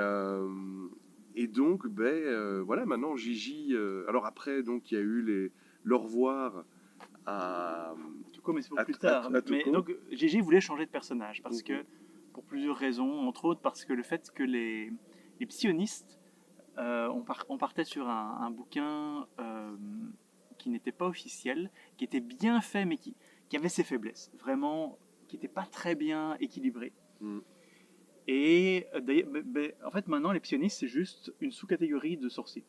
donc, voilà, maintenant Gigi. Alors après, donc il y a eu l'au revoir à Tuco, mais c'est pour plus tard. Mais donc Gigi voulait changer de personnage parce que, pour plusieurs raisons, entre autres parce que le fait que les psionistes, on partait sur un bouquin qui n'était pas officiel, qui était bien fait mais qui avait ses faiblesses, vraiment, qui n'était pas très bien équilibré. Et en fait maintenant les psionistes c'est juste une sous-catégorie de sorciers.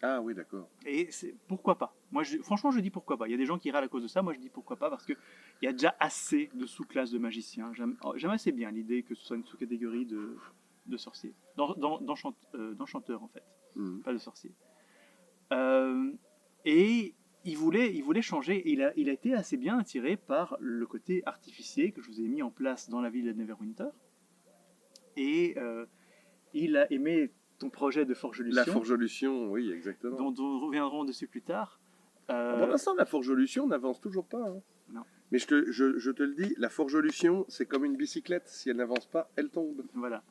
Ah oui, d'accord. Et pourquoi pas? Moi, franchement, je dis pourquoi pas. Il y a des gens qui râlent à cause de ça. Moi, je dis pourquoi pas parce qu'il y a déjà assez de sous-classes de magiciens. J'aime assez bien l'idée que ce soit une sous-catégorie de sorciers. D'enchanteurs, en fait. Mhm. Pas de sorciers. Et il voulait changer. Il a été assez bien attiré par le côté artificier que je vous ai mis en place dans la ville de Neverwinter. Et il a aimé ton projet de Forgelution, La Forgelution, oui, exactement. dont nous reviendrons dessus plus tard. Pour l'instant, la Forgelution n'avance toujours pas. Hein. Non. Mais je te le dis, la Forgelution, c'est comme une bicyclette. Si elle n'avance pas, elle tombe. Voilà.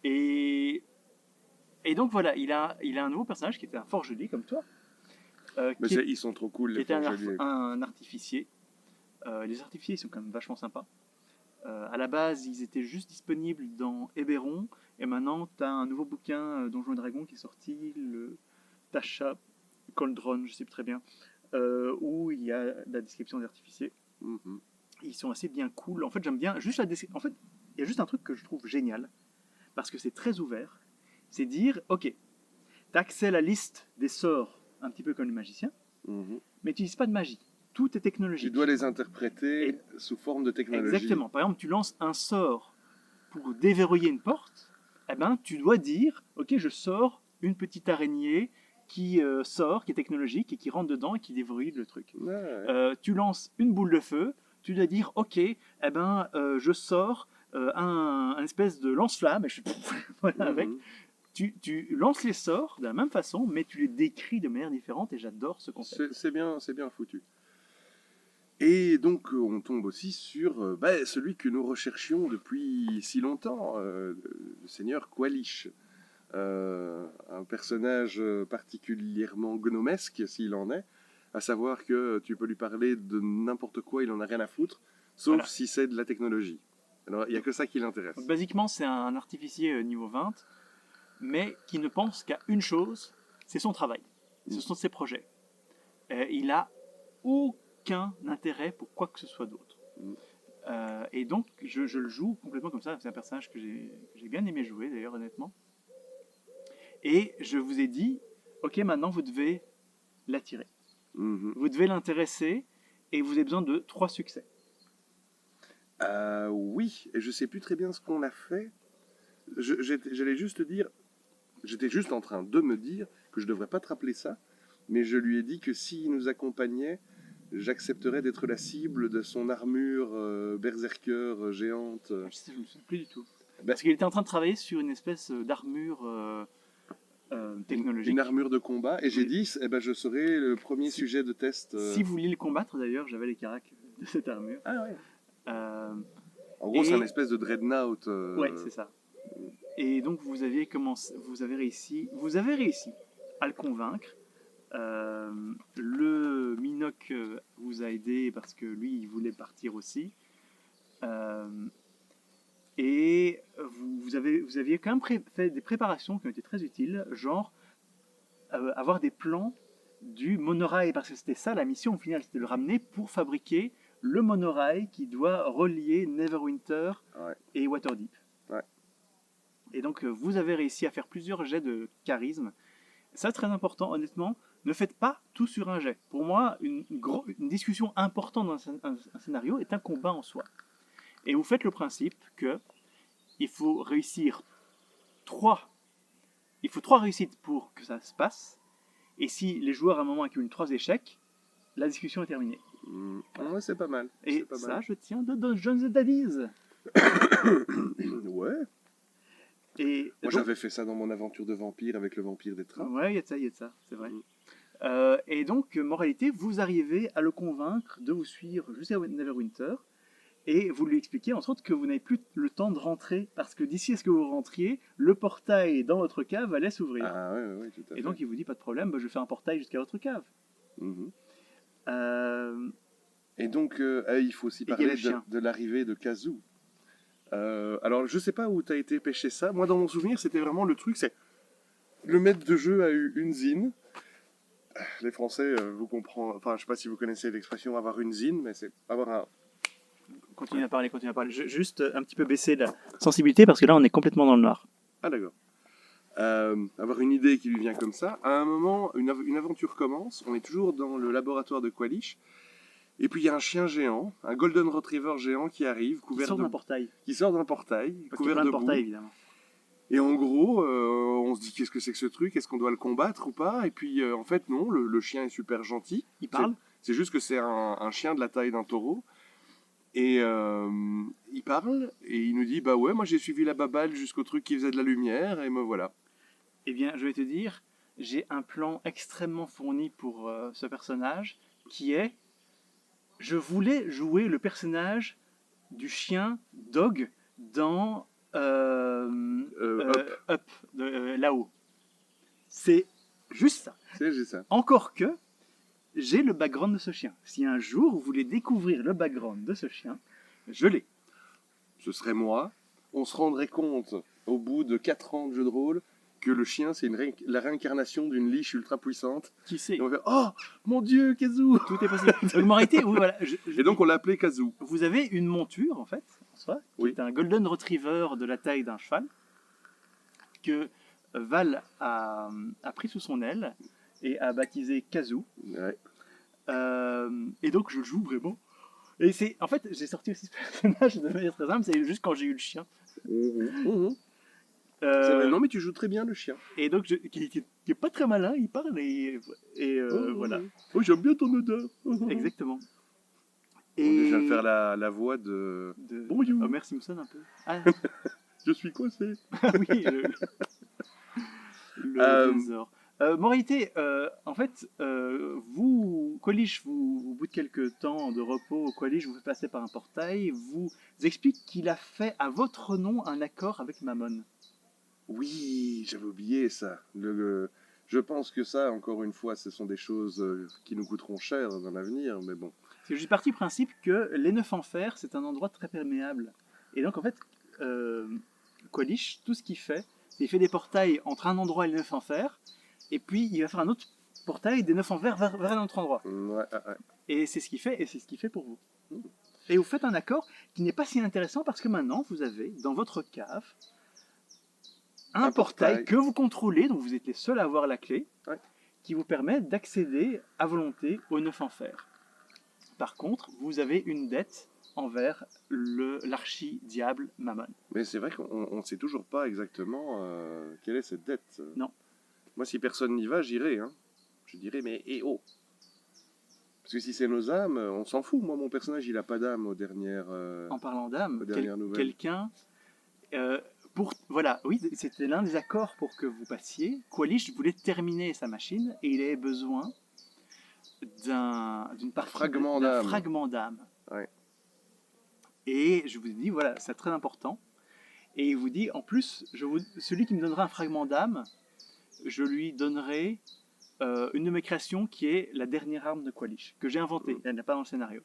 Et donc voilà, il a un nouveau personnage qui était un forgelet comme toi. Mais ils sont trop cool, qui les était forgeliers. un artificier. Les artificiers, ils sont quand même vachement sympas. À la base, ils étaient juste disponibles dans Eberron. Et maintenant, tu as un nouveau bouquin Donjons et Dragons qui est sorti, le Tasha Coldron, je sais plus très bien, où il y a la description des artificiers. Mhm. Ils sont assez bien cool. En fait, j'aime bien juste la description. En fait, il y a juste un truc que je trouve génial, parce que c'est très ouvert. C'est dire, ok, tu as accès à la liste des sorts, un petit peu comme le magicien, Mhm. mais tu n'utilises pas de magie. Tout est technologique. Tu dois les interpréter sous forme de technologie. Exactement. Par exemple, tu lances un sort pour déverrouiller une porte, eh ben, tu dois dire, ok, je sors une petite araignée qui sort, qui est technologique et qui rentre dedans et qui déverrouille le truc. Ouais. Tu lances une boule de feu, tu dois dire, ok, eh ben, je sors un espèce de lance-flamme, et je voilà, avec. Mhm. Tu lances les sorts de la même façon, mais tu les décris de manière différente, et j'adore ce concept. C'est bien foutu. Et donc, on tombe aussi sur celui que nous recherchions depuis si longtemps, le seigneur Qualish. Un personnage particulièrement gnomesque, s'il en est, à savoir que tu peux lui parler de n'importe quoi, il en a rien à foutre, sauf Voilà. si c'est de la technologie. Alors, il n'y a que ça qui l'intéresse. Donc, basiquement, c'est un artificier niveau 20, mais qui ne pense qu'à une chose, c'est son travail. Ce sont ses projets. Il a aucun intérêt pour quoi que ce soit d'autre. Et donc, je le joue complètement comme ça. C'est un personnage que j'ai bien aimé jouer, d'ailleurs, honnêtement. Et je vous ai dit, ok, maintenant, vous devez l'attirer. Mhm. Vous devez l'intéresser, et vous avez besoin de 3 succès. Oui, et je sais plus très bien ce qu'on a fait. J'allais juste te dire, j'étais juste en train de me dire que je devrais pas te rappeler ça, mais je lui ai dit que s'il nous accompagnait, j'accepterais d'être la cible de son armure berserker géante. Je ne me souviens plus du tout. Parce qu'il était en train de travailler sur une espèce d'armure technologique. Une armure de combat, et j'ai Oui. dit, eh ben, je serai le premier sujet de test. Si vous vouliez le combattre, d'ailleurs, j'avais les caracs de cette armure. Ah ouais. Euh, En gros, Et- c'est un espèce de dreadnought. Ouais, c'est ça. Et donc vous avez réussi à le convaincre. Le Minoc vous a aidé parce que lui, il voulait partir aussi. Et vous aviez quand même fait des préparations qui ont été très utiles, genre avoir des plans du monorail, parce que c'était ça la mission au final, c'était de le ramener pour fabriquer le monorail qui doit relier Neverwinter Ouais. et Waterdeep. Ouais. Et donc vous avez réussi à faire plusieurs jets de charisme. Ça, c'est très important, honnêtement. Ne faites pas tout sur un jet. Pour moi, une discussion importante dans un scénario est un combat en soi. Et vous faites le principe que il faut réussir 3. Il faut 3 réussites pour que ça se passe. Et si les joueurs à un moment accumulent 3 échecs, la discussion est terminée. Ouais, c'est pas mal. Et c'est pas ça, mal. je tiens de Dungeons & Daddies. Ouais. Et Moi, donc- j'avais fait ça dans mon aventure de vampire avec le vampire des trains. Ouais, il y a de ça, c'est vrai. Et donc, moralité, vous arrivez à le convaincre de vous suivre jusqu'à Neverwinter, et vous lui expliquez en sorte que vous n'avez plus le temps de rentrer, parce que d'ici à ce que vous rentriez, le portail dans votre cave allait s'ouvrir. Ah ouais, tout à fait. Et donc, il vous dit, pas de problème, je fais un portail jusqu'à votre cave. Mhm. Euh, Et donc, il faut aussi Et il y a parler le chien. de l'arrivée de Kazoo. Alors, je sais pas où tu as été pêcher ça. Moi, dans mon souvenir, c'était vraiment le truc, c'est... Le maître de jeu a eu une zine. Les Français, vous comprenez... Enfin, je sais pas si vous connaissez l'expression avoir une zine, mais c'est avoir un... Continue à parler. Juste un petit peu baisser la sensibilité, parce que là, on est complètement dans le noir. Ah, d'accord. avoir une idée qui lui vient comme ça. À un moment, une aventure commence. On est toujours dans le laboratoire de Qualish. Et puis il y a un chien géant, un Golden Retriever géant qui arrive, Qui couvert sort de d'un portail. qui sort d'un portail, Parce qu'il y a couvert plein de de portails, boue. évidemment. Et en gros, on se dit qu'est-ce que c'est que ce truc? Est-ce qu'on doit le combattre ou pas? Et puis en fait non, le chien est super gentil. Il parle. C'est juste que c'est un chien de la taille d'un taureau. Et il parle et il nous dit bah ouais, moi j'ai suivi la babale jusqu'au truc qui faisait de la lumière et me voilà. Eh bien, je vais te dire, j'ai un plan extrêmement fourni pour ce personnage, qui est, je voulais jouer le personnage du chien Dog dans Up, là-haut. C'est juste ça. J'ai ça. Encore que, j'ai le background de ce chien. Si un jour vous voulez découvrir le background de ce chien, je l'ai. Ce serait moi. On se rendrait compte au bout de 4 ans de jeu de rôle que le chien c'est la réincarnation d'une liche ultra puissante. Qui sait? Et on va faire oh mon dieu Kazoo. Tout est possible. Donc, moralité, oui, voilà. Et donc on l'a appelé Kazoo. Vous avez une monture, en fait, en soi, qui Oui. est un Golden Retriever de la taille d'un cheval, que Val a pris sous son aile et a baptisé Kazoo. Ouais. Et donc, je le joue vraiment. Et c'est, en fait, j'ai sorti aussi ce personnage de manière très simple, c'est juste quand j'ai eu le chien. C'est vrai. Non mais tu joues très bien le chien. Et donc, qui est pas très malin, il parle et voilà. Oh j'aime bien ton odeur. Exactement. Et je viens de faire la voix de Bonjour. Homer Simpson un peu. Ah, Je suis coincé. oui, le dinosaure. Moralité, en fait, vous, Qualish, au bout de quelques temps de repos, Qualish vous fait passer par un portail, vous explique qu'il a fait à votre nom un accord avec Mammon. Oui, j'avais oublié ça. Je pense que ça, encore une fois, ce sont des choses qui nous coûteront cher dans l'avenir, mais bon. Parce que je suis parti du principe que les Neuf Enfers, c'est un endroit très perméable. Et donc, en fait, Qualish, tout ce qu'il fait, c'est qu'il fait des portails entre un endroit et les Neuf Enfers, et puis il va faire un autre portail des Neuf Enfers vers un autre endroit. Ouais. Et c'est ce qu'il fait, et c'est ce qu'il fait pour vous. Et vous faites un accord qui n'est pas si intéressant parce que maintenant, vous avez dans votre cave un portail que vous contrôlez, donc vous êtes les seuls à avoir la clé, ouais. qui vous permet d'accéder à volonté aux Neuf Enfers. Par contre, vous avez une dette envers l'archi-diable Mammon. Mais c'est vrai qu'on ne sait toujours pas exactement quelle est cette dette. Non. Moi, si personne n'y va, j'irai. Hein. Je dirais, mais oh. Parce que si c'est nos âmes, on s'en fout. Moi, mon personnage, il n'a pas d'âme aux dernières En parlant d'âme, nouvelles. Quelqu'un... voilà, oui, c'était l'un des accords pour que vous passiez. Qualish voulait terminer sa machine et il avait besoin d'un fragment d'âme. Ouais. Et je vous ai dit, voilà, c'est très important. Et il vous dit, en plus, celui qui me donnera un fragment d'âme, je lui donnerai une de mes créations qui est la dernière arme de Qualish, que j'ai inventée, elle n'est pas dans le scénario.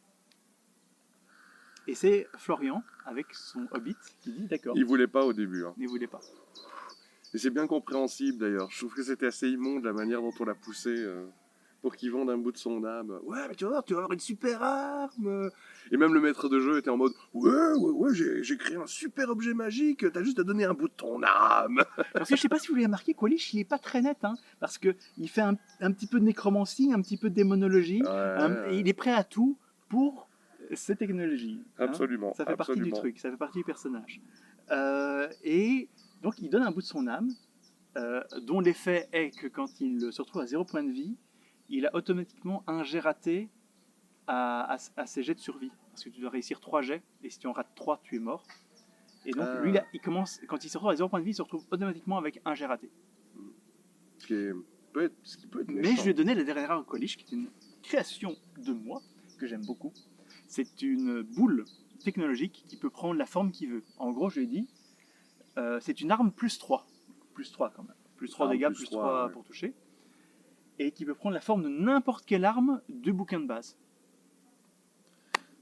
Et c'est Florian, avec son hobbit, qui dit d'accord. Il voulait pas au début. Hein. Il ne voulait pas. Et c'est bien compréhensible d'ailleurs. Je trouve que c'était assez immonde la manière dont on l'a poussé pour qu'il vende un bout de son âme. Ouais, mais tu vas avoir une super arme. Et même le maître de jeu était en mode ouais, j'ai créé un super objet magique. T'as juste à donner un bout de ton âme. Parce que je sais pas si vous l'avez remarqué, Qualish, il est pas très net, hein, parce que il fait un petit peu de nécromancie, un petit peu de démonologie, et il est prêt à tout pour ces technologies. Absolument. Hein. Ça fait partie du truc, ça fait partie du personnage. Et donc il donne un bout de son âme, dont l'effet est que quand il se retrouve à 0 point de vie, il a automatiquement un jet raté à ses jets de survie. Parce que tu dois réussir 3 jets, et si tu en rates 3, tu es mort. Et donc lui, il commence, quand il se retrouve à 0 point de vie, il se retrouve automatiquement avec un jet raté. Ce qui peut être méchant. Mais je lui ai donné la dernière arme Qualish, qui est une création de moi, que j'aime beaucoup. C'est une boule technologique qui peut prendre la forme qu'il veut. En gros, je lui ai dit, c'est une arme plus 3. Plus 3 quand même. Plus 3 dégâts, plus 3 ouais. Pour toucher. Et qui peut prendre la forme de n'importe quelle arme du bouquin de base.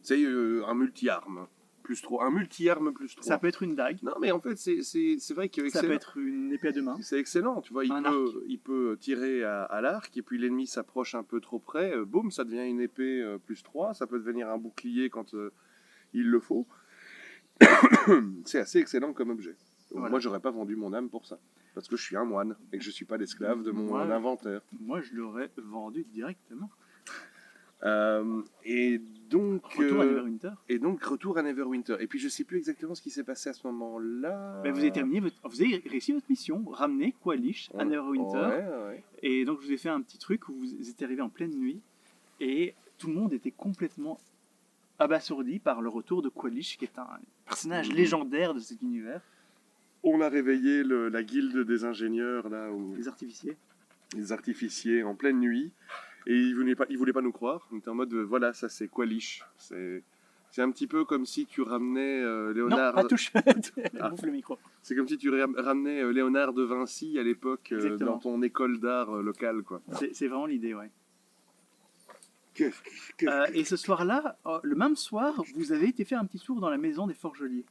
C'est un multi-arme. Plus 3. Un multi-arme plus 3. Ça peut être une dague. Non, mais en fait, c'est vrai que ça peut être une épée à deux mains. C'est excellent, tu vois. Il peut tirer à l'arc, et puis l'ennemi s'approche un peu trop près. Boum, ça devient une épée plus 3. Ça peut devenir un bouclier quand il le faut. C'est assez excellent comme objet. Voilà. Moi, j'aurais pas vendu mon âme pour ça. parce que je suis un moine et que je suis pas l'esclave de mon Ouais. inventaire. Moi, je l'aurais vendu directement. Et donc Retour à Neverwinter. retour à Neverwinter. Et puis je sais plus exactement ce qui s'est passé à ce moment-là. Ben, vous avez réussi votre mission, ramener Qualish à Neverwinter. Ouais. Et donc, je vous ai fait un petit truc où vous êtes arrivé en pleine nuit et tout le monde était complètement abasourdi par le retour de Qualish, qui est un personnage légendaire de cet univers. On a réveillé la guilde des ingénieurs là, Les artificiers. les artificiers en pleine nuit, et ils voulaient pas nous croire. On était en mode voilà, ça c'est Qualish. C'est un petit peu comme si tu ramenais Léonard. Non, pas touche. Ah. Bouffe le micro. C'est comme si tu ramenais Léonard de Vinci à l'époque Exactement. dans ton école d'art locale, quoi. C'est vraiment l'idée, ouais. Qu'est-ce Et ce soir-là, le même soir, vous avez été faire un petit tour dans la maison des forgeliers.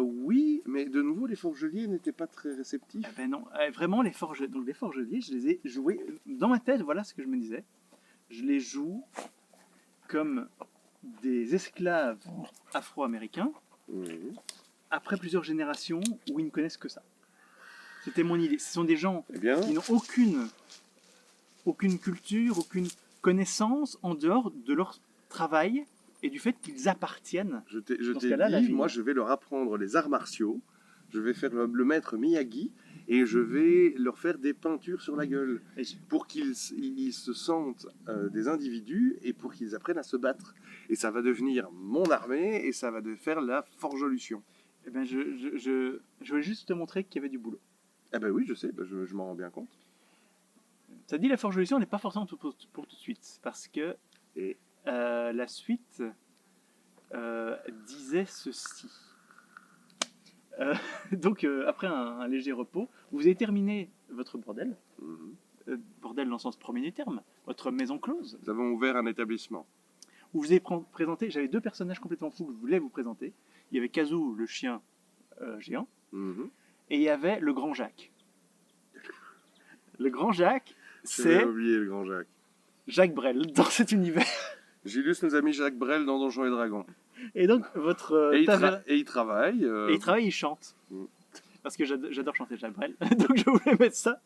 Oui, mais de nouveau, les forgeliers n'étaient pas très réceptifs. Eh ben non, vraiment les forgeliers, je les ai joués dans ma tête. Voilà ce que je me disais. Je les joue comme des esclaves afro-américains Mhm. après plusieurs générations où ils ne connaissent que ça. C'était mon idée. Ce sont des gens Eh bien, qui n'ont aucune culture, aucune connaissance en dehors de leur travail et du fait qu'ils appartiennent. je t'ai Dans ce cas-là, la dit, vie. moi, je vais leur apprendre les arts martiaux. Je vais faire le maître Miyagi et je vais leur faire des peintures sur la gueule Et pour qu'ils se sentent des individus et pour qu'ils apprennent à se battre. Et ça va devenir mon armée et ça va faire la forgeolution. eh ben, je voulais juste te montrer qu'il y avait du boulot. Eh ben oui, je sais, je m'en rends bien compte. Ça dit la forgeolution n'est pas forcément pour tout de suite, parce que Et la suite disait ceci. Donc après un léger repos, vous avez terminé votre bordel, bordel dans le sens premier du terme, votre maison close, nous avons ouvert un établissement. où vous avez présenté, j'avais deux personnages complètement fous que je voulais vous présenter. Il y avait Kazoo, le chien géant, Mhm. et il y avait le grand Jacques. Le grand Jacques, J'avais c'est oublié le grand Jacques. Jacques Brel dans cet univers. Gilus nous a mis Jacques Brel dans Donjons et Dragons. Et donc votre Et il taverne... travaille. Et il travaille, il chante. Mm. Parce que j'adore chanter Jacques Brel. Donc je voulais mettre ça.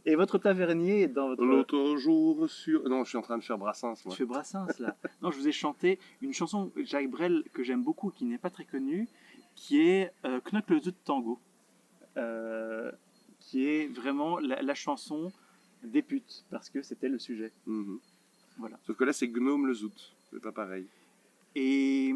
Et votre tavernier est dans votre... L'autre jour sur... Non, je suis en train de faire Brassens, moi. Tu fais Brassens là. Non, je vous ai chanté une chanson Jacques Brel que j'aime beaucoup, qui n'est pas très connue, qui est Knock le Zout Tango. Qui est vraiment la chanson des putes, parce que c'était le sujet. Mhm. Voilà. Sauf que là, c'est Gnome le Zout. C'est pas pareil. Et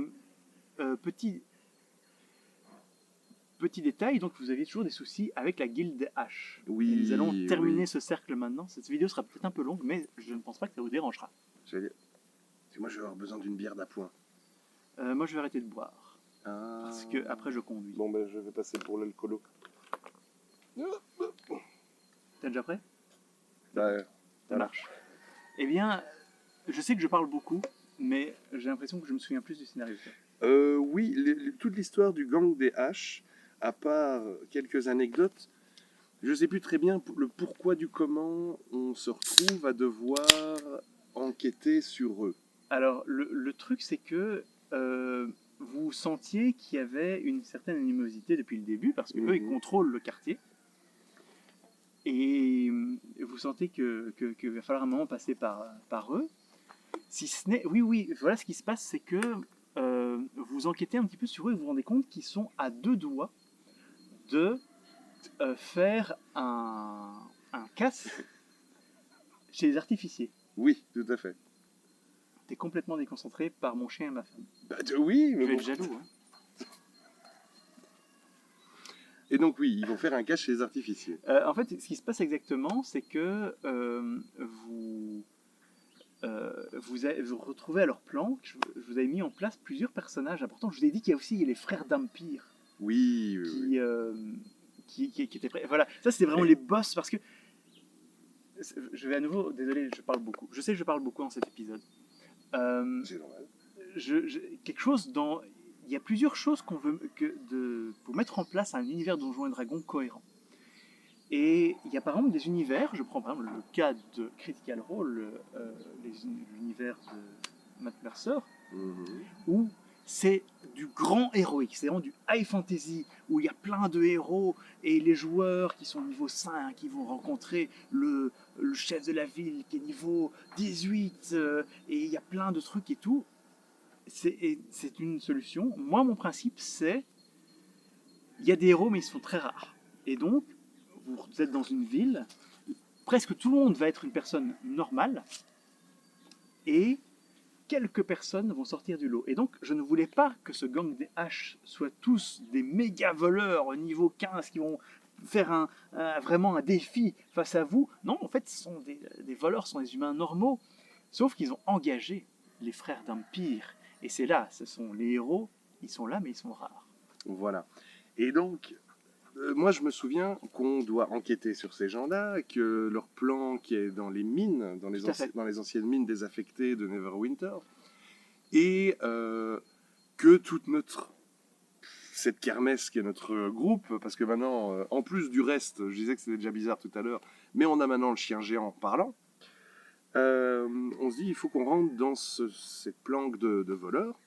petit détail, donc vous aviez toujours des soucis avec la guilde des H. Oui. Et nous allons terminer oui. ce cercle maintenant. Cette vidéo sera peut-être un peu longue, mais je ne pense pas que ça vous dérangera. J'allais dire- Parce que moi, je vais avoir besoin d'une bière d'appoint. Moi, je vais arrêter de boire, Ah. parce que après je conduis. Bon, ben, je vais passer pour l'alcoolo. T'es déjà prêt? Bah, Ça voilà. marche. Eh bien, je sais que je parle beaucoup, mais j'ai l'impression que je me souviens plus du scénario. Oui, toute l'histoire du gang des H, à part quelques anecdotes, je ne sais plus très bien le pourquoi du comment on se retrouve à devoir enquêter sur eux. Alors, le truc, c'est que vous sentiez qu'il y avait une certaine animosité depuis le début, parce qu'eux, ils contrôlent le quartier. Et vous sentez qu'il va falloir un moment passer par eux. Si ce n'est... Oui, voilà ce qui se passe, c'est que vous enquêtez un petit peu sur eux et vous vous rendez compte qu'ils sont à deux doigts de faire un casse chez les artificiers. Oui, tout à fait. T'es complètement déconcentré par mon chien et ma femme. Bah, oui, Je mais vais bon. être jaloux. Hein. Et donc oui, ils vont faire un cache chez les artificiers. En fait, ce qui se passe exactement, c'est que vous vous retrouvez à leur plan. Je vous avais mis en place plusieurs personnages importants. Je vous ai dit qu'il y a aussi les frères d'Empire Oui, oui, oui. qui étaient prêts. Voilà, ça c'était vraiment les boss parce que je vais à nouveau, désolé, je parle beaucoup. Je sais que je parle beaucoup dans cet épisode. C'est normal. Quelque chose dans... Il y a plusieurs choses qu'on veut pour mettre en place un univers Donjons et Dragons cohérent. Et il y a par exemple des univers, je prends par exemple le cas de Critical Role, l'univers de Matt Mercer, Mhm. où c'est du grand héroïque, c'est vraiment du high fantasy où il y a plein de héros et les joueurs qui sont niveau 5 qui vont rencontrer le chef de la ville qui est niveau 18 et il y a plein de trucs et tout. C'est une solution. Moi, mon principe, c'est il y a des héros, mais ils sont très rares. Et donc, vous êtes dans une ville, presque tout le monde va être une personne normale, et quelques personnes vont sortir du lot. Et donc, je ne voulais pas que ce gang des H soient tous des méga voleurs au niveau 15 qui vont faire vraiment un défi face à vous. Non, en fait, ce sont des voleurs, ce sont des humains normaux. Sauf qu'ils ont engagé les frères d'Empire. Et c'est là, ce sont les héros, ils sont là, mais ils sont rares. Voilà. Et donc, moi, je me souviens qu'on doit enquêter sur ces gens-là, que leur plan qui est dans les mines, dans les anciennes mines désaffectées de Neverwinter, et que toute cette kermesse qui est notre groupe, parce que maintenant, en plus du reste, je disais que c'était déjà bizarre tout à l'heure, mais on a maintenant le chien géant parlant, on se dit il faut qu'on rentre dans cette planque de voleurs.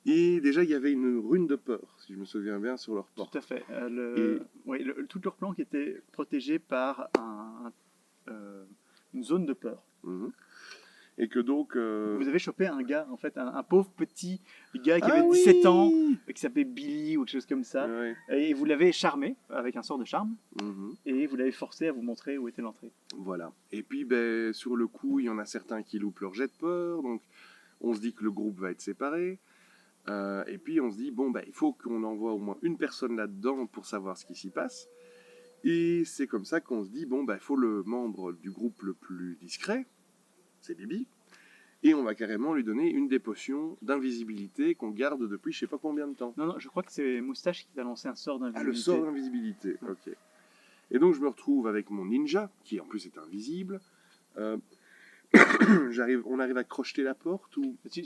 Et déjà, il y avait une rune de peur, si je me souviens bien, sur leur porte. Tout à fait. Tout leur plan qui était protégé par une zone de peur. Mhm. Et que donc... Vous avez chopé un gars, en fait, un pauvre petit gars qui avait 17 ans, qui s'appelait Billy ou quelque chose comme ça. Oui. Et vous l'avez charmé avec un sort de charme. Mhm. Et vous l'avez forcé à vous montrer où était l'entrée. Voilà. Et puis, ben, sur le coup, il y en a certains qui loupent leur jet de peur. Donc, on se dit que le groupe va être séparé. Et puis, on se dit, bon, ben, il faut qu'on envoie au moins une personne là-dedans pour savoir ce qui s'y passe. Et c'est comme ça qu'on se dit, bon, ben, il faut le membre du groupe le plus discret, c'est Bibi. Et on va carrément lui donner une des potions d'invisibilité qu'on garde depuis je sais pas combien de temps. Non, je crois que c'est Moustache qui t'a lancé un sort d'invisibilité. Ah, le sort d'invisibilité, ok. Et donc je me retrouve avec mon ninja, qui en plus est invisible. On arrive à crocheter la porte ou... Je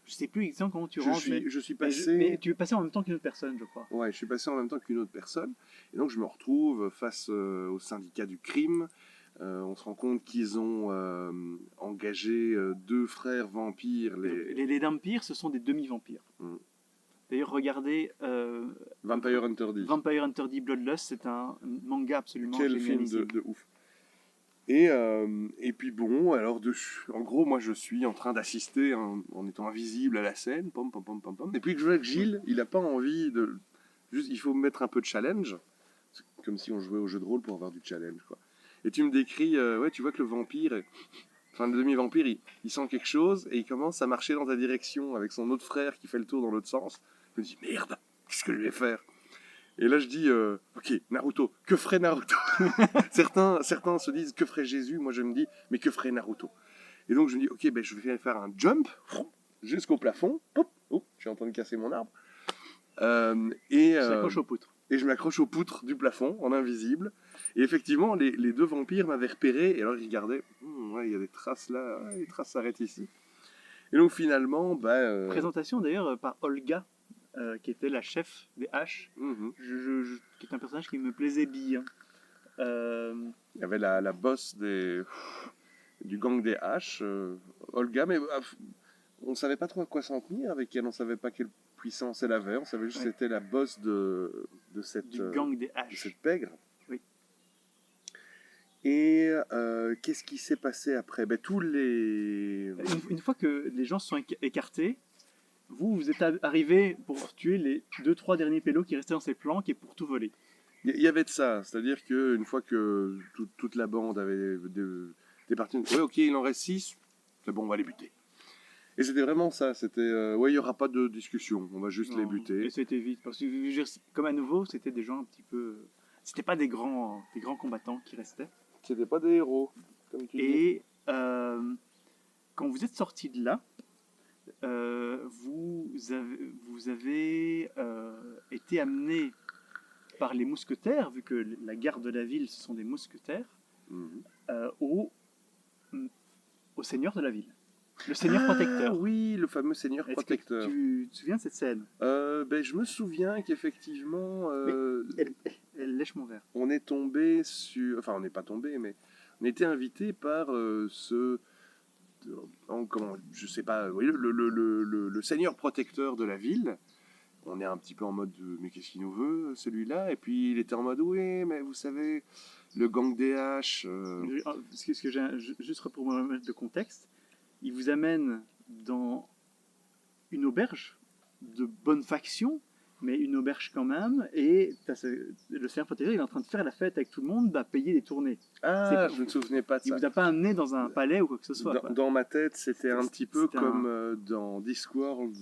sais plus exactement comment tu rentres, je suis passé... mais tu es passé en même temps qu'une autre personne, je crois. Ouais, je suis passé en même temps qu'une autre personne. Et donc je me retrouve face au syndicat du crime. On se rend compte qu'ils ont engagé 2 frères vampires. Les vampires, ce sont des demi-vampires. Mm. D'ailleurs, regardez Vampire Hunter D. Vampire Hunter D Bloodlust, c'est un manga absolument Quel film de ouf. Et puis bon, alors en gros, moi je suis en train d'assister en étant invisible à la scène. Pom, pom, pom, pom, pom. Et puis je vois que Gilles, il n'a pas envie de... Juste, il faut mettre un peu de challenge. C'est comme si on jouait au jeu de rôle pour avoir du challenge, quoi. Et tu me décris, ouais, tu vois que le vampire, enfin le demi-vampire, il sent quelque chose et il commence à marcher dans ta direction avec son autre frère qui fait le tour dans l'autre sens. Je me dis, merde, qu'est-ce que je vais faire? Et là je dis, ok, Naruto, que ferait Naruto? certains se disent, que ferait Jésus? Moi je me dis, mais que ferait Naruto? Et donc je me dis, ok, ben, je vais faire un jump jusqu'au plafond. Hop, oh, je suis en train de casser mon arbre. s'accroche aux poutres. Et je m'accroche aux poutres du plafond, en invisible. Et effectivement, les 2 vampires m'avaient repéré. Et alors, ils regardaient. Ouais, il y a des traces là. Ouais, les traces s'arrêtent ici. Et donc, finalement... Présentation d'ailleurs par Olga, qui était la chef des H. Qui est un personnage qui me plaisait bien. Il y avait la boss du gang des H, Olga. Mais on ne savait pas trop à quoi s'en tenir avec elle. On ne savait pas quelle puissance elle avait. On savait juste que c'était la boss du gang des H. De cette pègre. Oui. Et qu'est-ce qui s'est passé après? Tous les... Une fois que les gens se sont écartés, vous êtes arrivé pour tuer les 2-3 derniers pélos qui restaient dans ces planques et pour tout voler. Il y avait de ça. C'est-à-dire qu'une fois que toute la bande avait départi, ouais, ok, il en reste 6, c'est bon, on va les buter. Et c'était vraiment ça, c'était, ouais, il n'y aura pas de discussion, on va juste les buter. Et c'était vite, parce que comme à nouveau, c'était des gens un petit peu... C'était pas des grands combattants qui restaient. C'était pas des héros, comme tu dis. Et quand vous êtes sortis de là, vous avez été amené par les mousquetaires, vu que la garde de la ville, ce sont des mousquetaires, au seigneur de la ville. Le seigneur protecteur. Oui, le fameux seigneur protecteur. Tu te souviens de cette scène? Je me souviens qu'effectivement... Elle lèche mon verre. On est tombé sur... Enfin, on n'est pas tombé, mais on était invité par ce je sais pas, vous voyez, le seigneur protecteur de la ville. On est un petit peu en mode mais qu'est-ce qu'il nous veut celui-là? Et puis il était en mode oui, mais vous savez, le gang des haches. Juste pour me remettre de contexte, il vous amène dans une auberge de bonne faction, mais une auberge quand même, et le seigneur protecteur, il est en train de faire la fête avec tout le monde, payer des tournées. Ah, je ne me souvenais pas de Il ça. vous a pas amené dans un palais ou quoi que ce soit. Dans ma tête, c'était un petit peu C'était comme dans Discworld.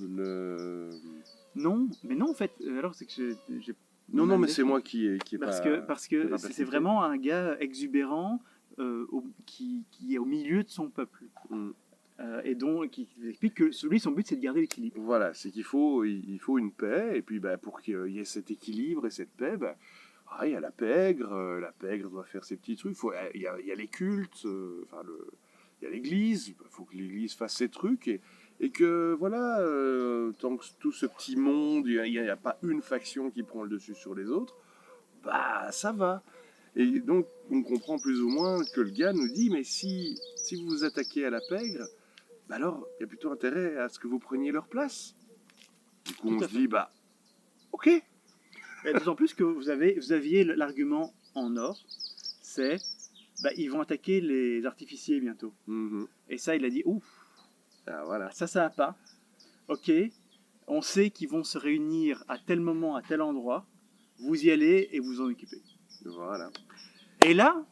Non, mais non en fait. Alors c'est que j'ai Non, mal mais c'est décrit. moi qui est Parce pas. que pas c'est percuté. vraiment un gars exubérant qui est au milieu de son peuple. Mm. Et donc qui explique que son but c'est de garder l'équilibre. Voilà, c'est qu'il faut, il faut une paix, et puis pour qu'il y ait cet équilibre et cette paix, il y a la pègre doit faire ses petits trucs, il y a les cultes, il y a l'église, il faut que l'église fasse ses trucs, et que voilà, tant que tout ce petit monde, il n'y a pas une faction qui prend le dessus sur les autres, ça va. Et donc on comprend plus ou moins que le gars nous dit, mais si vous vous attaquez à la pègre, alors il y a plutôt intérêt à ce que vous preniez leur place. Du coup, on se dit, ok. Et d'autant plus que vous aviez l'argument en or, c'est ils vont attaquer les artificiers bientôt. Mhm. Et ça, il a dit ouf, Ah, voilà. ça va pas. Ok, on sait qu'ils vont se réunir à tel moment, à tel endroit. Vous y allez et vous en occupez. Voilà. Et là,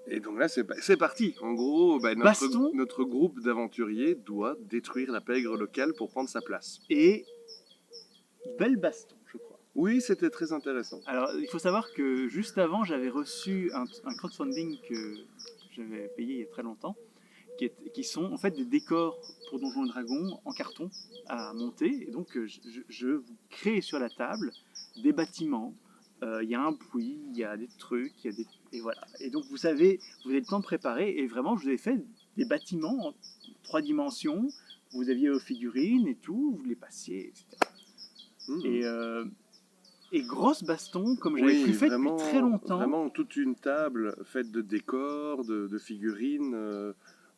Et donc là, c'est parti. En gros, Baston. notre groupe d'aventuriers doit détruire la pègre locale pour prendre sa place. et belle baston, je crois. Oui, c'était très intéressant. Alors, il faut savoir que juste avant, j'avais reçu un crowdfunding que j'avais payé il y a très longtemps, qui sont en fait des décors pour Donjons et Dragons en carton à monter. Et donc, je vous crée sur la table des bâtiments. Il y a un puits, il y a des trucs, et voilà. Et donc, vous avez le temps de préparer. Et vraiment, je vous ai fait des bâtiments en 3 dimensions. Vous aviez vos figurines et tout, vous les passiez, etc. Mhm. Et grosse baston, comme j'avais plus fait depuis très longtemps. Vraiment toute une table faite de décors, de figurines.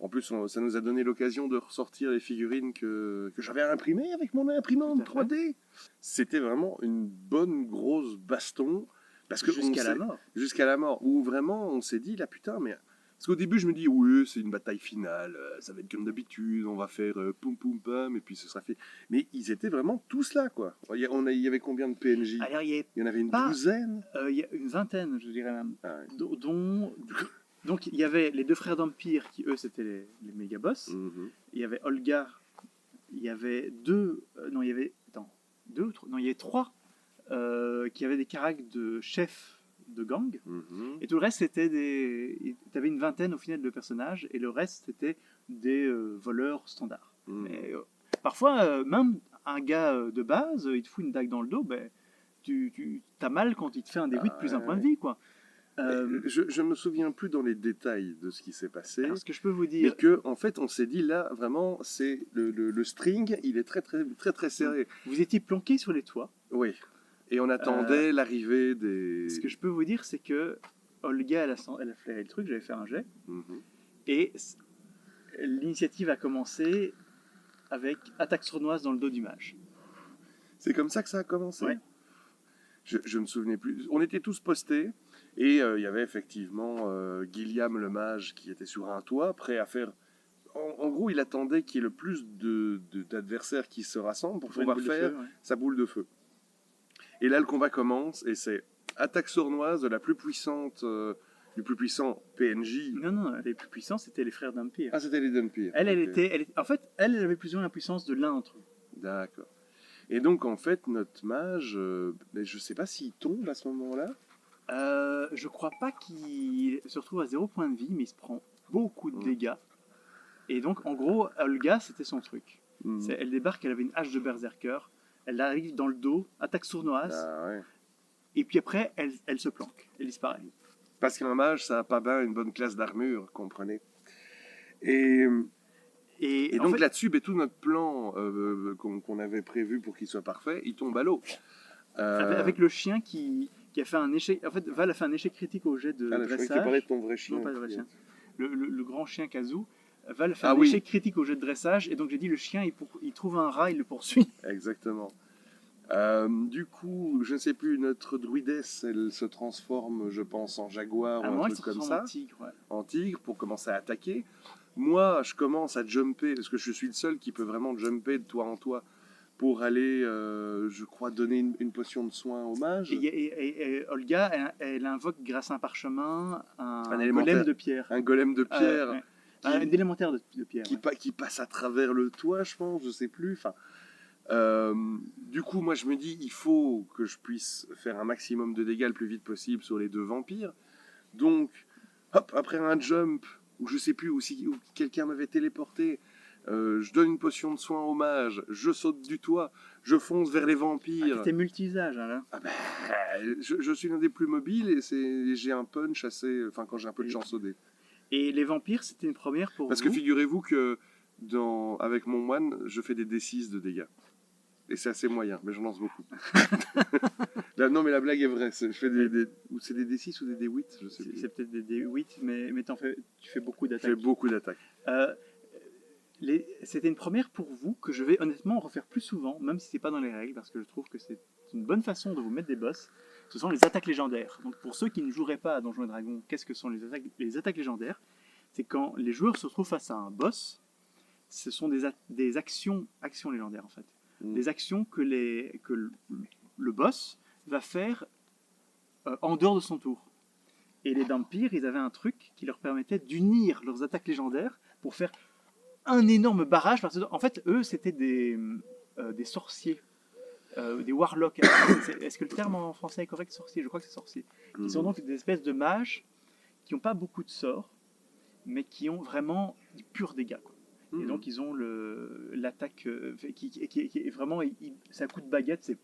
En plus, ça nous a donné l'occasion de ressortir les figurines que j'avais imprimées avec mon imprimante Tout à fait. 3D. C'était vraiment une bonne grosse baston. Parce que Jusqu'à la mort. Jusqu'à la mort. Où vraiment, on s'est dit, là putain, mais... Parce qu'au début, je me dis, oui, c'est une bataille finale, ça va être comme d'habitude, on va faire poum poum pam, et puis ce sera fait. Mais ils étaient vraiment tous là, quoi. Il y avait combien de PNJ? Alors, il Il y en avait une pas- douzaine. y a une vingtaine, je dirais même. Ah ouais. Donc, il y avait les 2 frères d'Empire qui, eux, c'était les méga boss. Mhm. Il y avait Olga. Il y avait 2. Non, il y avait. Attends. 2 ou 3. Non, il y avait 3 qui avaient des caracs de chefs de gang. Mhm. Et tout le reste, c'était des. Tu avais une vingtaine au final de personnages. Et le reste, c'était des voleurs standards. Mhm. Mais parfois, même un gars de base, il te fout une dague dans le dos, tu as mal quand il te fait un D8 plus un point de vie, quoi. Je me souviens plus dans les détails de ce qui s'est passé. Alors, ce que je peux vous Mais dire, que, en fait, on s'est dit là, vraiment, c'est le string, il est très, très, très, très serré. vous étiez planqué sur les toits. Oui. Et on attendait l'arrivée des. Ce que je peux vous dire, c'est que Olga, elle a flairé le truc, j'avais fait un jet, Mhm. et l'initiative a commencé avec attaque sournoise dans le dos du mage. C'est comme ça que ça a commencé. Ouais. Je me souvenais plus. On était tous postés et il y avait effectivement Guilliam le mage qui était sur un toit, prêt à faire. En gros, il attendait qu'il y ait le plus d'adversaires qui se rassemblent pour pouvoir faire sa boule de feu. Et là, le combat commence et c'est attaque sournoise de la plus puissante, du plus puissant PNJ. Non, les plus puissants, c'était les frères d'Empire. Ah, c'était les Dunpire. En fait, elle avait plus ou moins la puissance de l'un d'entre eux. D'accord. Et donc, en fait, notre mage, je sais pas s'il tombe à ce moment-là. Je crois pas qu'il se retrouve à 0 point de vie, mais il se prend beaucoup de dégâts. Et donc, en gros, Olga, c'était son truc. Mhm. Elle débarque, elle avait une hache de berserker, elle arrive dans le dos, attaque sournoise, Ah ouais. et puis après, elle se planque, elle disparaît. Parce qu'un mage, ça n'a pas bien une bonne classe d'armure, comprenez. Et en donc fait, là-dessus, tout notre plan qu'on avait prévu pour qu'il soit parfait, il tombe à l'eau. avec le chien qui a fait un échec. En fait, Val a fait un échec critique au jet de je croyais que tu dressage. parlais de ton vrai chien. Non, pas le vrai chien. Le grand chien Kazoo va le faire Ah un oui. échec critique au jeu de dressage. Et donc j'ai dit, le chien, il trouve un rat, il le poursuit. Exactement. Du coup, je ne sais plus, notre druidesse, elle se transforme, je pense, en jaguar À un ou un moment, il truc se comme transforme ça, en tigre. Ouais. en tigre, pour commencer à attaquer. Moi, je commence à jumper, parce que je suis le seul qui peut vraiment jumper de toit en toit, pour aller, je crois, donner une potion de soin au mage. Et Olga, elle invoque grâce à un parchemin un élémentaire. golem de pierre. Un golem de pierre Ouais. qui, Un élémentaire de pierre. qui, Ouais. qui passe à travers le toit, je pense, je sais plus. Enfin, du coup, moi, je me dis, il faut que je puisse faire un maximum de dégâts le plus vite possible sur les deux vampires. Donc, hop, après un jump, ou je sais plus, ou si ou quelqu'un m'avait téléporté, je donne une potion de soin au mage, je saute du toit, je fonce vers les vampires. T'es multi-usage, hein, là. Ah ben, je suis l'un des plus mobiles et j'ai un punch assez. Enfin, quand j'ai un peu de chance au dé. Et les vampires, c'était une première pour Parce vous. que figurez-vous que avec mon moine, je fais des D6 de dégâts. Et c'est assez moyen, mais j'en lance beaucoup. Non, mais la blague est vraie. Je fais c'est des D6 ou des D8, je sais plus. C'est peut-être des D8, mais tu fais beaucoup Je d'attaques. fais beaucoup d'attaques. C'était une première pour vous que je vais honnêtement refaire plus souvent, même si c'est pas dans les règles, parce que je trouve que c'est une bonne façon de vous mettre des boss. Ce sont les attaques légendaires. Donc pour ceux qui ne joueraient pas à Donjons et Dragons, qu'est-ce que sont les attaques légendaires? C'est quand les joueurs se retrouvent face à un boss, ce sont des actions légendaires en fait. Des actions que le boss va faire en dehors de son tour. Et les vampires, ils avaient un truc qui leur permettait d'unir leurs attaques légendaires pour faire un énorme barrage. Parce que, en fait, eux, c'était des sorciers, des warlocks. Est-ce que le terme en français est correct, sorcier? Je crois que c'est sorcier. Ils sont donc des espèces de mages qui n'ont pas beaucoup de sorts, mais qui ont vraiment du pur dégât, quoi. Et donc ils ont l'attaque qui est vraiment, c'est un coup de baguette, c'est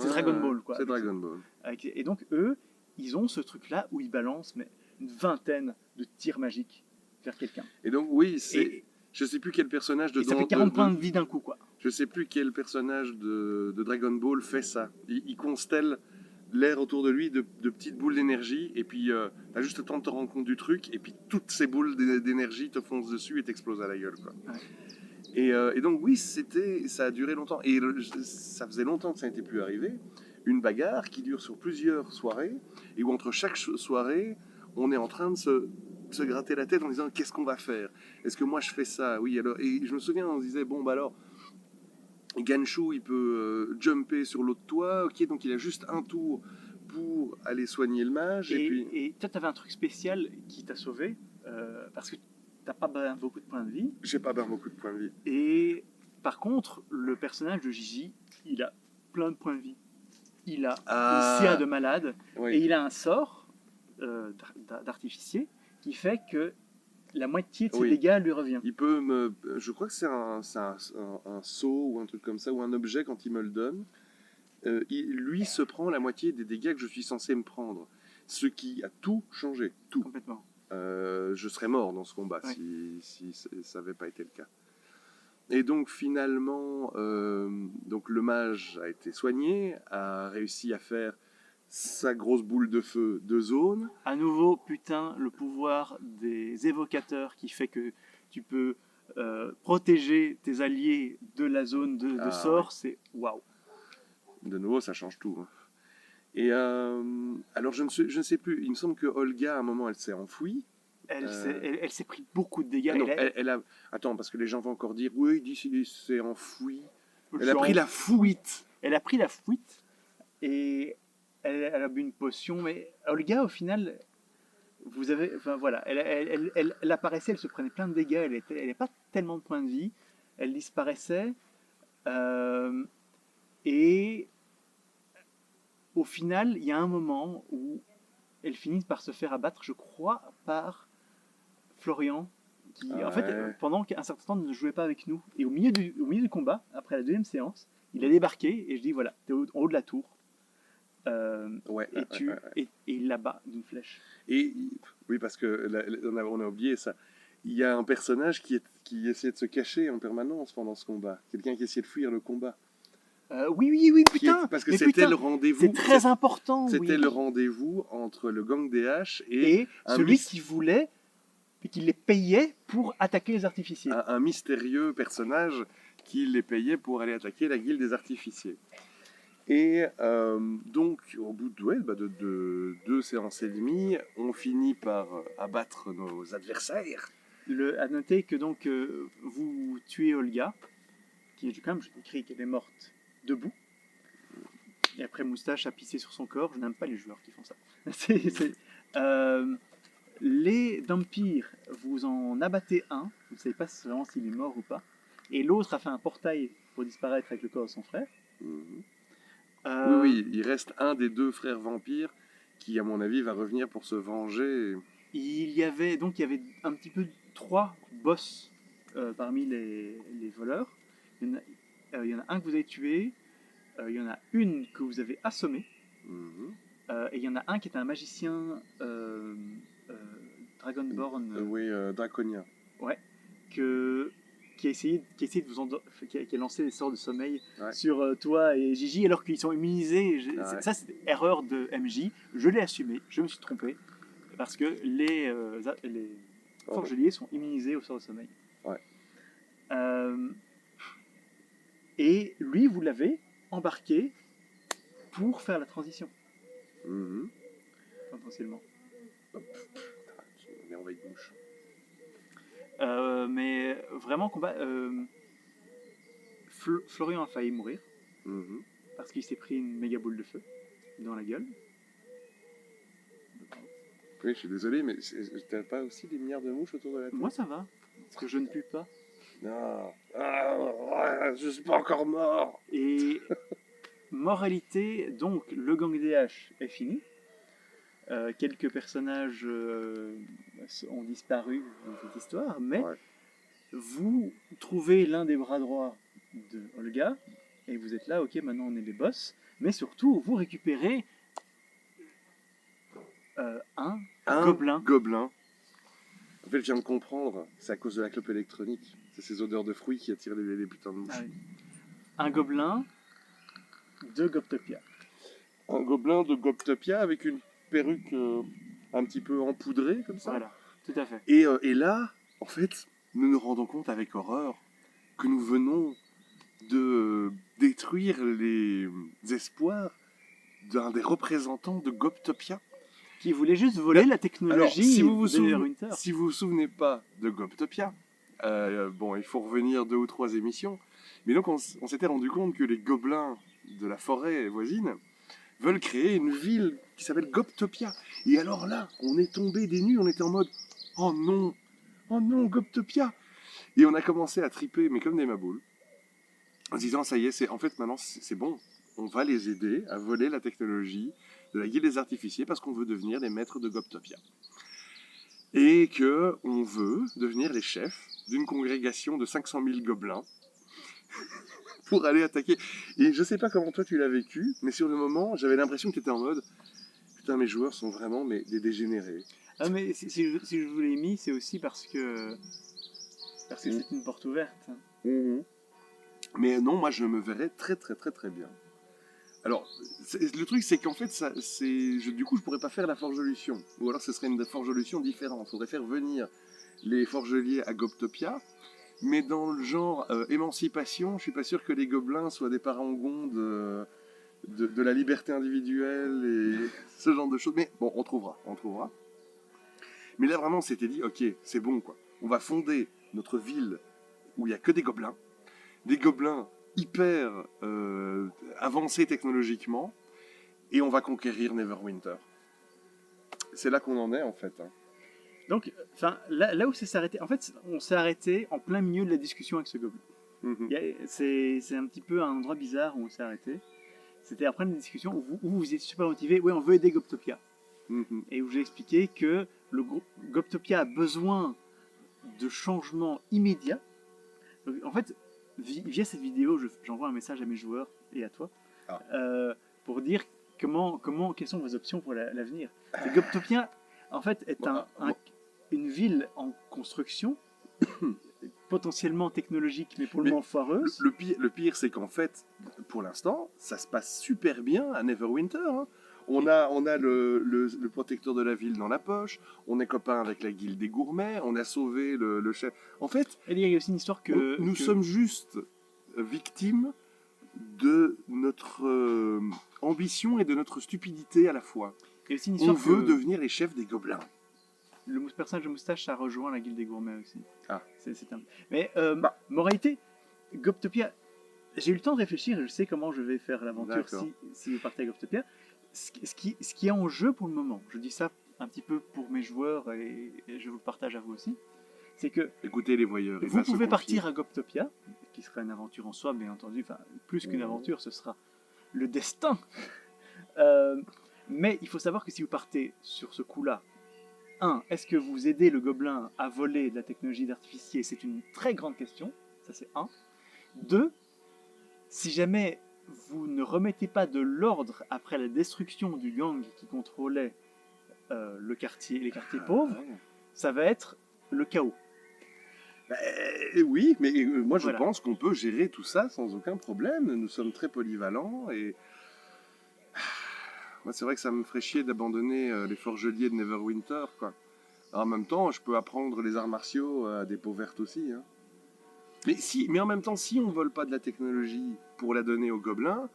Dragon Ball, quoi. C'est Dragon Ball. Et donc eux, ils ont ce truc-là où ils balancent une vingtaine de tirs magiques vers quelqu'un. Et donc oui, je sais plus quel personnage de. Et ça fait 40 points de vie d'un coup, quoi. Je sais plus quel personnage de Dragon Ball fait ça. Il constelle l'air autour de lui de petites boules d'énergie, et puis t'as juste le temps de te rendre compte du truc, et puis toutes ces boules d'énergie te foncent dessus et t'explosent à la gueule, quoi. Ouais. Et donc oui, ça a duré longtemps, et ça faisait longtemps que ça n'était plus arrivé. Une bagarre qui dure sur plusieurs soirées, et où entre chaque soirée, on est en train de se gratter la tête en disant qu'est-ce qu'on va faire? Est-ce que moi je fais ça? Oui, alors, et je me souviens, on se disait bon bah alors Ganshu, il peut jumper sur l'autre toit, ok, donc il a juste un tour pour aller soigner le mage. Et toi, tu avais un truc spécial qui t'a sauvé, parce que t'as pas beaucoup de points de vie. J'ai pas beaucoup de points de vie. Et par contre, le personnage de Gigi, il a plein de points de vie. Il a une CA de malade, Oui. et il a un sort d'artificier qui fait que la moitié de ses dégâts lui revient. Il peut je crois que c'est un seau ou un truc comme ça, ou un objet quand il me le donne. Lui se prend la moitié des dégâts que je suis censé me prendre. Ce qui a tout changé. Tout. Complètement. Je serais mort dans ce combat si ça n'avait pas été le cas. Et donc finalement, donc le mage a été soigné, a réussi à faire sa grosse boule de feu de zone. À nouveau, putain, le pouvoir des évocateurs qui fait que tu peux protéger tes alliés de la zone de sort, c'est waouh. De nouveau, ça change tout. Hein. Et alors, je ne sais plus, il me semble que Olga, à un moment, elle s'est enfouie. Elle s'est pris beaucoup de dégâts. Ah non, attends, parce que les gens vont encore dire, oui, il dit qu'il s'est enfoui. Elle a pris la fuite. Elle a pris la fuite et elle a bu une potion. Mais Olga, au final, voilà, elle apparaissait, elle se prenait plein de dégâts. Elle n'avait pas tellement de points de vie. Elle disparaissait. Et au final, il y a un moment où elle finit par se faire abattre, je crois, par Florian, qui, en fait, pendant un certain temps, ne jouait pas avec nous. Et au milieu du combat, après la deuxième séance, il a débarqué et je dis voilà, t'es en haut de la tour. Et il l'abat d'une flèche. Et oui, parce que on a oublié ça. Il y a un personnage qui essayait de se cacher en permanence pendant ce combat. Quelqu'un qui essayait de fuir le combat. Oui, putain. Parce que c'était le rendez-vous. C'est très important. C'était le rendez-vous entre le gang des Haches et celui qui voulait et qui les payait pour attaquer les artificiers. Un mystérieux personnage qui les payait pour aller attaquer la guilde des artificiers. Et donc, au bout de 2 séances et demie, on finit par abattre nos adversaires. À noter que donc vous tuez Olga, qui est quand même, je décris qu'elle est morte debout. Et après, Moustache a pissé sur son corps. Je n'aime pas les joueurs qui font ça. Les Dampires, vous en abattez un. Vous ne savez pas vraiment s'il est mort ou pas. Et l'autre a fait un portail pour disparaître avec le corps de son frère. Mhm. Oui, il reste un des 2 frères vampires qui, à mon avis, va revenir pour se venger. Il y avait un petit peu 3 boss parmi les voleurs. Il y en a un que vous avez tué. Il y en a une que vous avez assommée. Mhm. Et il y en a un qui est un magicien Dragonborn. Draconia. Ouais. Qui a essayé de vous qui a lancé des sorts de sommeil sur toi et Gigi alors qu'ils sont immunisés. Ça, c'est erreur de MJ. Je l'ai assumé. Je me suis trompé. Parce que les forgeliers sont immunisés au sort de sommeil. Ouais. Et lui, vous l'avez embarqué pour faire la transition. Mhm. Potentiellement. Mais on va y bouche. Mais vraiment, combat. Florian a failli mourir Mhm. parce qu'il s'est pris une méga boule de feu dans la gueule. Oui, je suis désolé, mais t'as pas aussi des milliards de mouches autour de la tête? Moi, ça va, parce que je ne pue pas. Non. Je suis pas encore mort. Et moralité, donc, le gang DH est fini. Quelques personnages ont disparu dans cette histoire, mais vous trouvez l'un des bras droits de Olga, et vous êtes là, ok, maintenant on est les boss, mais surtout, vous récupérez un gobelin. En fait, je viens de comprendre, c'est à cause de la clope électronique. C'est ces odeurs de fruits qui attirent les putains de mouches. Ah oui. Un gobelin de Gobtopia. Un gobelin de Gobtopia avec une perruque un petit peu empoudrée, comme ça. Voilà, tout à fait. Et là, en fait, nous nous rendons compte avec horreur que nous venons de détruire les espoirs d'un des représentants de Gobtopia. Qui voulait juste voler la technologie. Alors, si vous Neverwinter. Si vous vous souvenez pas de Gobtopia, il faut revenir 2 ou 3 émissions. Mais donc, on s'était rendu compte que les gobelins de la forêt voisine veulent créer une ville qui s'appelle Gobtopia. Et alors là, on est tombé des nues, on était en mode « Oh non, Gobtopia !» Et on a commencé à triper, mais comme des maboules, en se disant « Ça y est, maintenant c'est bon, on va les aider à voler la technologie de la guilde des artificiers parce qu'on veut devenir les maîtres de Gobtopia. » Et qu'on veut devenir les chefs d'une congrégation de 500 000 gobelins pour aller attaquer. Et je sais pas comment toi tu l'as vécu, mais sur le moment, j'avais l'impression que tu étais en mode putain, mes joueurs sont vraiment des dégénérés. Ah, mais si je vous l'ai mis, c'est aussi parce que c'est une porte ouverte. Mais non, moi je me verrais très très très très bien. Alors, le truc c'est qu'en fait, du coup je pourrais pas faire la forgelution. Ou alors ce serait une forgelution différente. Il faudrait faire venir les forgeliers à Gobtopia. Mais dans le genre émancipation, je suis pas sûr que les gobelins soient des parangons de la liberté individuelle et ce genre de choses. Mais bon, on trouvera. Mais là vraiment, on s'était dit, ok, c'est bon quoi. On va fonder notre ville où il y a que des gobelins hyper avancés technologiquement, et on va conquérir Neverwinter. C'est là qu'on en est en fait. Donc, là où ça s'est arrêté, en fait, on s'est arrêté en plein milieu de la discussion avec ce gobelin. C'est un petit peu un endroit bizarre où on s'est arrêté. C'était après une discussion où vous étiez super motivé. Oui, on veut aider Gobtopia. Et où j'ai expliqué que le Gobtopia a besoin de changements immédiats. Donc, en fait, via cette vidéo, j'envoie un message à mes joueurs et à toi pour dire quelles sont vos options pour l'avenir. Gobtopia, en fait, est une ville en construction, potentiellement technologique, mais pour le moment foireuse. Le pire, c'est qu'en fait, pour l'instant, ça se passe super bien à Neverwinter. On a le protecteur de la ville dans la poche, on est copain avec la guilde des gourmets, on a sauvé le chef. En fait, Et il y a aussi une histoire que... nous que- sommes juste victimes de notre ambition et de notre stupidité à la fois. il y a aussi une On histoire veut que devenir les chefs des gobelins. personnage de moustache, ça rejoint la guilde des gourmets aussi. Ah. C'est un... Mais, Bah. moralité, Goptopia, j'ai eu le temps de réfléchir, je sais comment je vais faire l'aventure D'accord. si vous partez à Goptopia. Ce qui est en jeu pour le moment, je dis ça un petit peu pour mes joueurs et je vous le partage à vous aussi, c'est que Écoutez les voyeurs. vous pouvez partir à Goptopia, qui sera une aventure en soi, bien entendu, enfin, plus qu'une aventure, ce sera le destin. Mais il faut savoir que si vous partez sur ce coup-là, est-ce que vous aidez le gobelin à voler de la technologie d'artificier? C'est une très grande question, ça c'est 1. 2, si jamais vous ne remettez pas de l'ordre après la destruction du gang qui contrôlait les quartiers pauvres, ça va être le chaos. Oui, mais moi je Voilà. pense qu'on peut gérer tout ça sans aucun problème. Nous sommes très polyvalents et moi c'est vrai que ça me ferait chier d'abandonner les forgeliers de Neverwinter, quoi. En même temps, je peux apprendre les arts martiaux à des peaux vertes aussi, hein. Mais en même temps, si on vole pas de la technologie pour la donner aux gobelins,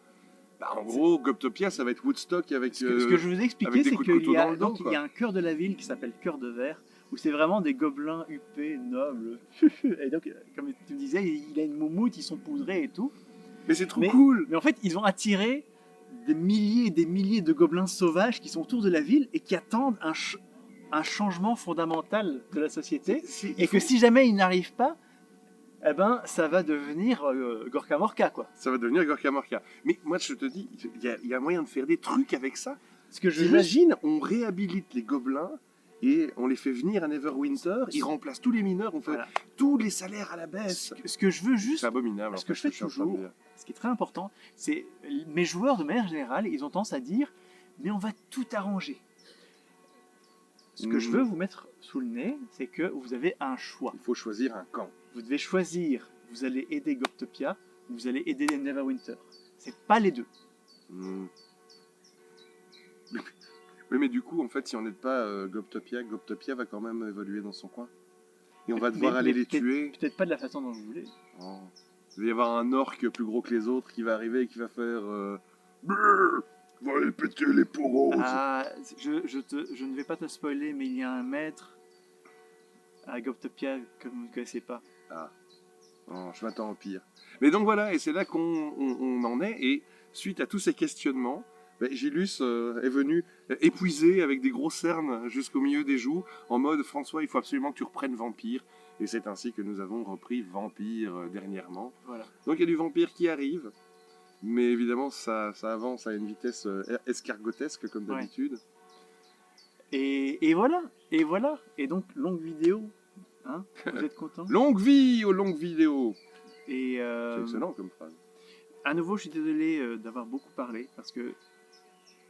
bah, en gros, Goptopia, ça va être Woodstock avec. Ce que je vous ai expliqué, avec des c'est coups de qu'il couteau y dans a, le dos, donc, il quoi. y a un cœur de la ville qui s'appelle Cœur de Verre, où c'est vraiment des gobelins huppés, nobles. Et donc, comme tu me disais, il a une moumoute, ils sont poudrés et tout. Mais c'est trop Mais- cool. Mais en fait, ils ont attiré des milliers et des milliers de gobelins sauvages qui sont autour de la ville et qui attendent un changement fondamental de la société. Et que si jamais ils n'arrivent pas, eh ben, ça va devenir Gorka Morka, quoi. Ça va devenir Gorka Morka. Mais moi, je te dis, il y a moyen de faire des trucs avec ça. Ce que je veux, J'imagine, on réhabilite les gobelins et on les fait venir à Neverwinter, ils remplacent tous les mineurs, on fait voilà. tous les salaires à la baisse. Ce que je veux juste, C'est abominable. ce en que fait, je fais suis en train de toujours, dire. ce qui est très important, c'est mes joueurs de manière générale, ils ont tendance à dire, mais on va tout arranger. Ce que je veux vous mettre sous le nez, c'est que vous avez un choix. Il faut choisir un camp. Vous devez choisir, vous allez aider Goptopia, ou vous allez aider Neverwinter. C'est pas les deux. Hmm. Oui, mais du coup, en fait, si on n'aide pas Goptopia va quand même évoluer dans son coin. Et on va devoir Mais- aller mais les tuer. Peut-être pas de la façon dont vous voulez. Oh. Il va y avoir un orc plus gros que les autres qui va arriver et qui va faire Brrr, va aller péter les peaux roses. Ah, je ne vais pas te spoiler, mais il y a un maître à Goptopia que vous ne connaissez pas. Oh, je m'attends au pire. Mais donc voilà, et c'est là qu'on en est. Et suite à tous ces questionnements, Gilus est venu épuisé avec des grosses cernes jusqu'au milieu des joues, en mode François, il faut absolument que tu reprennes Vampire. Et c'est ainsi que nous avons repris Vampire dernièrement. Voilà. Donc il y a du Vampire qui arrive, mais évidemment ça avance à une vitesse escargotesque comme Ouais. d'habitude. Et voilà. Et donc, longue vidéo. Hein, vous êtes contents? Longue vie aux longues vidéos. Et C'est excellent comme phrase. à nouveau, je suis désolé d'avoir beaucoup parlé parce que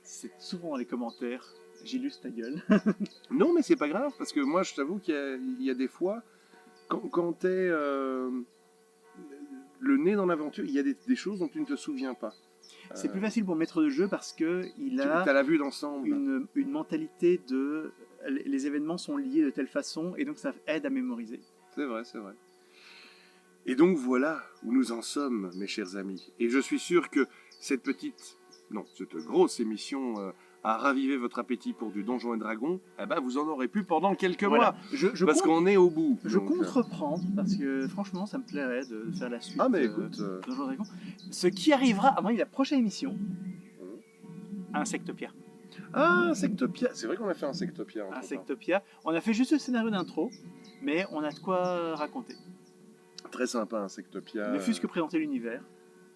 c'est souvent dans les commentaires. Gilus ta gueule. Non, mais c'est pas grave, parce que moi, je t'avoue qu'il y a des fois, quand t'es le nez dans l'aventure, il y a des choses dont tu ne te souviens pas. C'est plus facile pour le maître de jeu parce que il Tu a as la vue d'ensemble. une mentalité de les événements sont liés de telle façon et donc ça aide à mémoriser. C'est vrai, c'est vrai. Et donc voilà où nous en sommes, mes chers amis. Et je suis sûr que cette grosse émission a ravivé votre appétit pour du Donjons et Dragons. Eh ben, vous en aurez plus pendant quelques Voilà. mois, Je parce compte, qu'on est au bout. je Donc, compte reprendre parce que franchement ça me plairait de faire la suite. Ah, mais écoute, de Donjons et Dragons. Ce qui arrivera avant la prochaine émission, Insectopia. Ah, Insectopia. C'est vrai qu'on a fait Insectopia. entre-temps. Insectopia. On a fait juste le scénario d'intro, mais on a de quoi raconter. Très sympa, Insectopia. Ne fût-ce que présenter l'univers.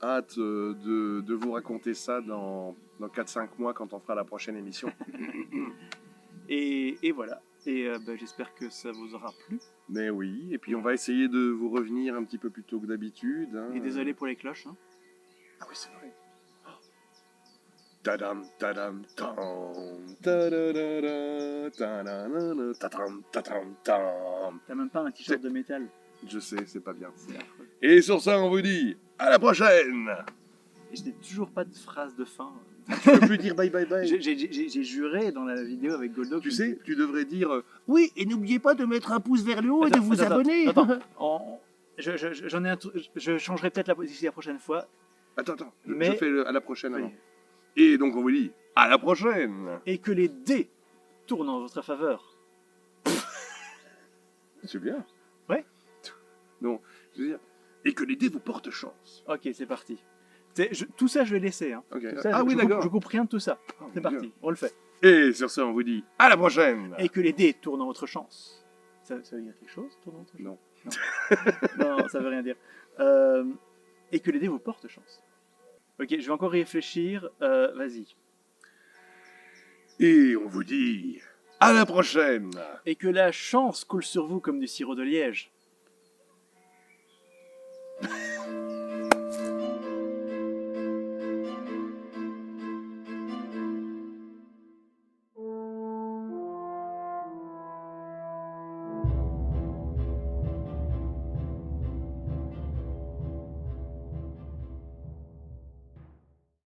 Hâte de vous raconter ça dans 4-5 mois quand on fera la prochaine émission. Et voilà. Et j'espère que ça vous aura plu. Mais oui, et puis on va essayer de vous revenir un petit peu plus tôt que d'habitude. Hein. Et désolé pour les cloches. Hein. Ah oui, c'est vrai. Tadam, tadam, tam, tadadada, tadadada, tadam, tadam, tam. T'as même pas un t-shirt de métal. Je sais, c'est pas bien. C'est affreux. Et sur ça, on vous dit à la prochaine. Et je n'ai toujours pas de phrase de fin. Tu peux plus dire bye bye bye. J'ai juré dans la vidéo avec Goldo. Tu sais, tu devrais dire oui, et n'oubliez pas de mettre un pouce vers le haut et de Attends, vous attends, abonner. J'en ai je changerai peut-être d'ici la prochaine fois. Attends, je Mais- fais à la prochaine Oui. avant. Et donc on vous dit à la prochaine. Et que les dés tournent en votre faveur. C'est bien. Ouais. Donc, je veux dire, et que les dés vous portent chance. Ok, c'est parti. Tout ça, je vais laisser. Hein. Ok. Tout ça, Ah oui, d'accord. Je coupe rien de tout ça. C'est bien. parti, on le fait. Et sur ce, on vous dit à la prochaine. Et que les dés tournent en votre chance. Ça veut dire quelque chose, tournent en votre chance? Non, ça veut rien dire. Et que les dés vous portent chance. Ok, je vais encore y réfléchir. Vas-y. Et on vous dit à la prochaine. Et que la chance coule sur vous comme du sirop de liège.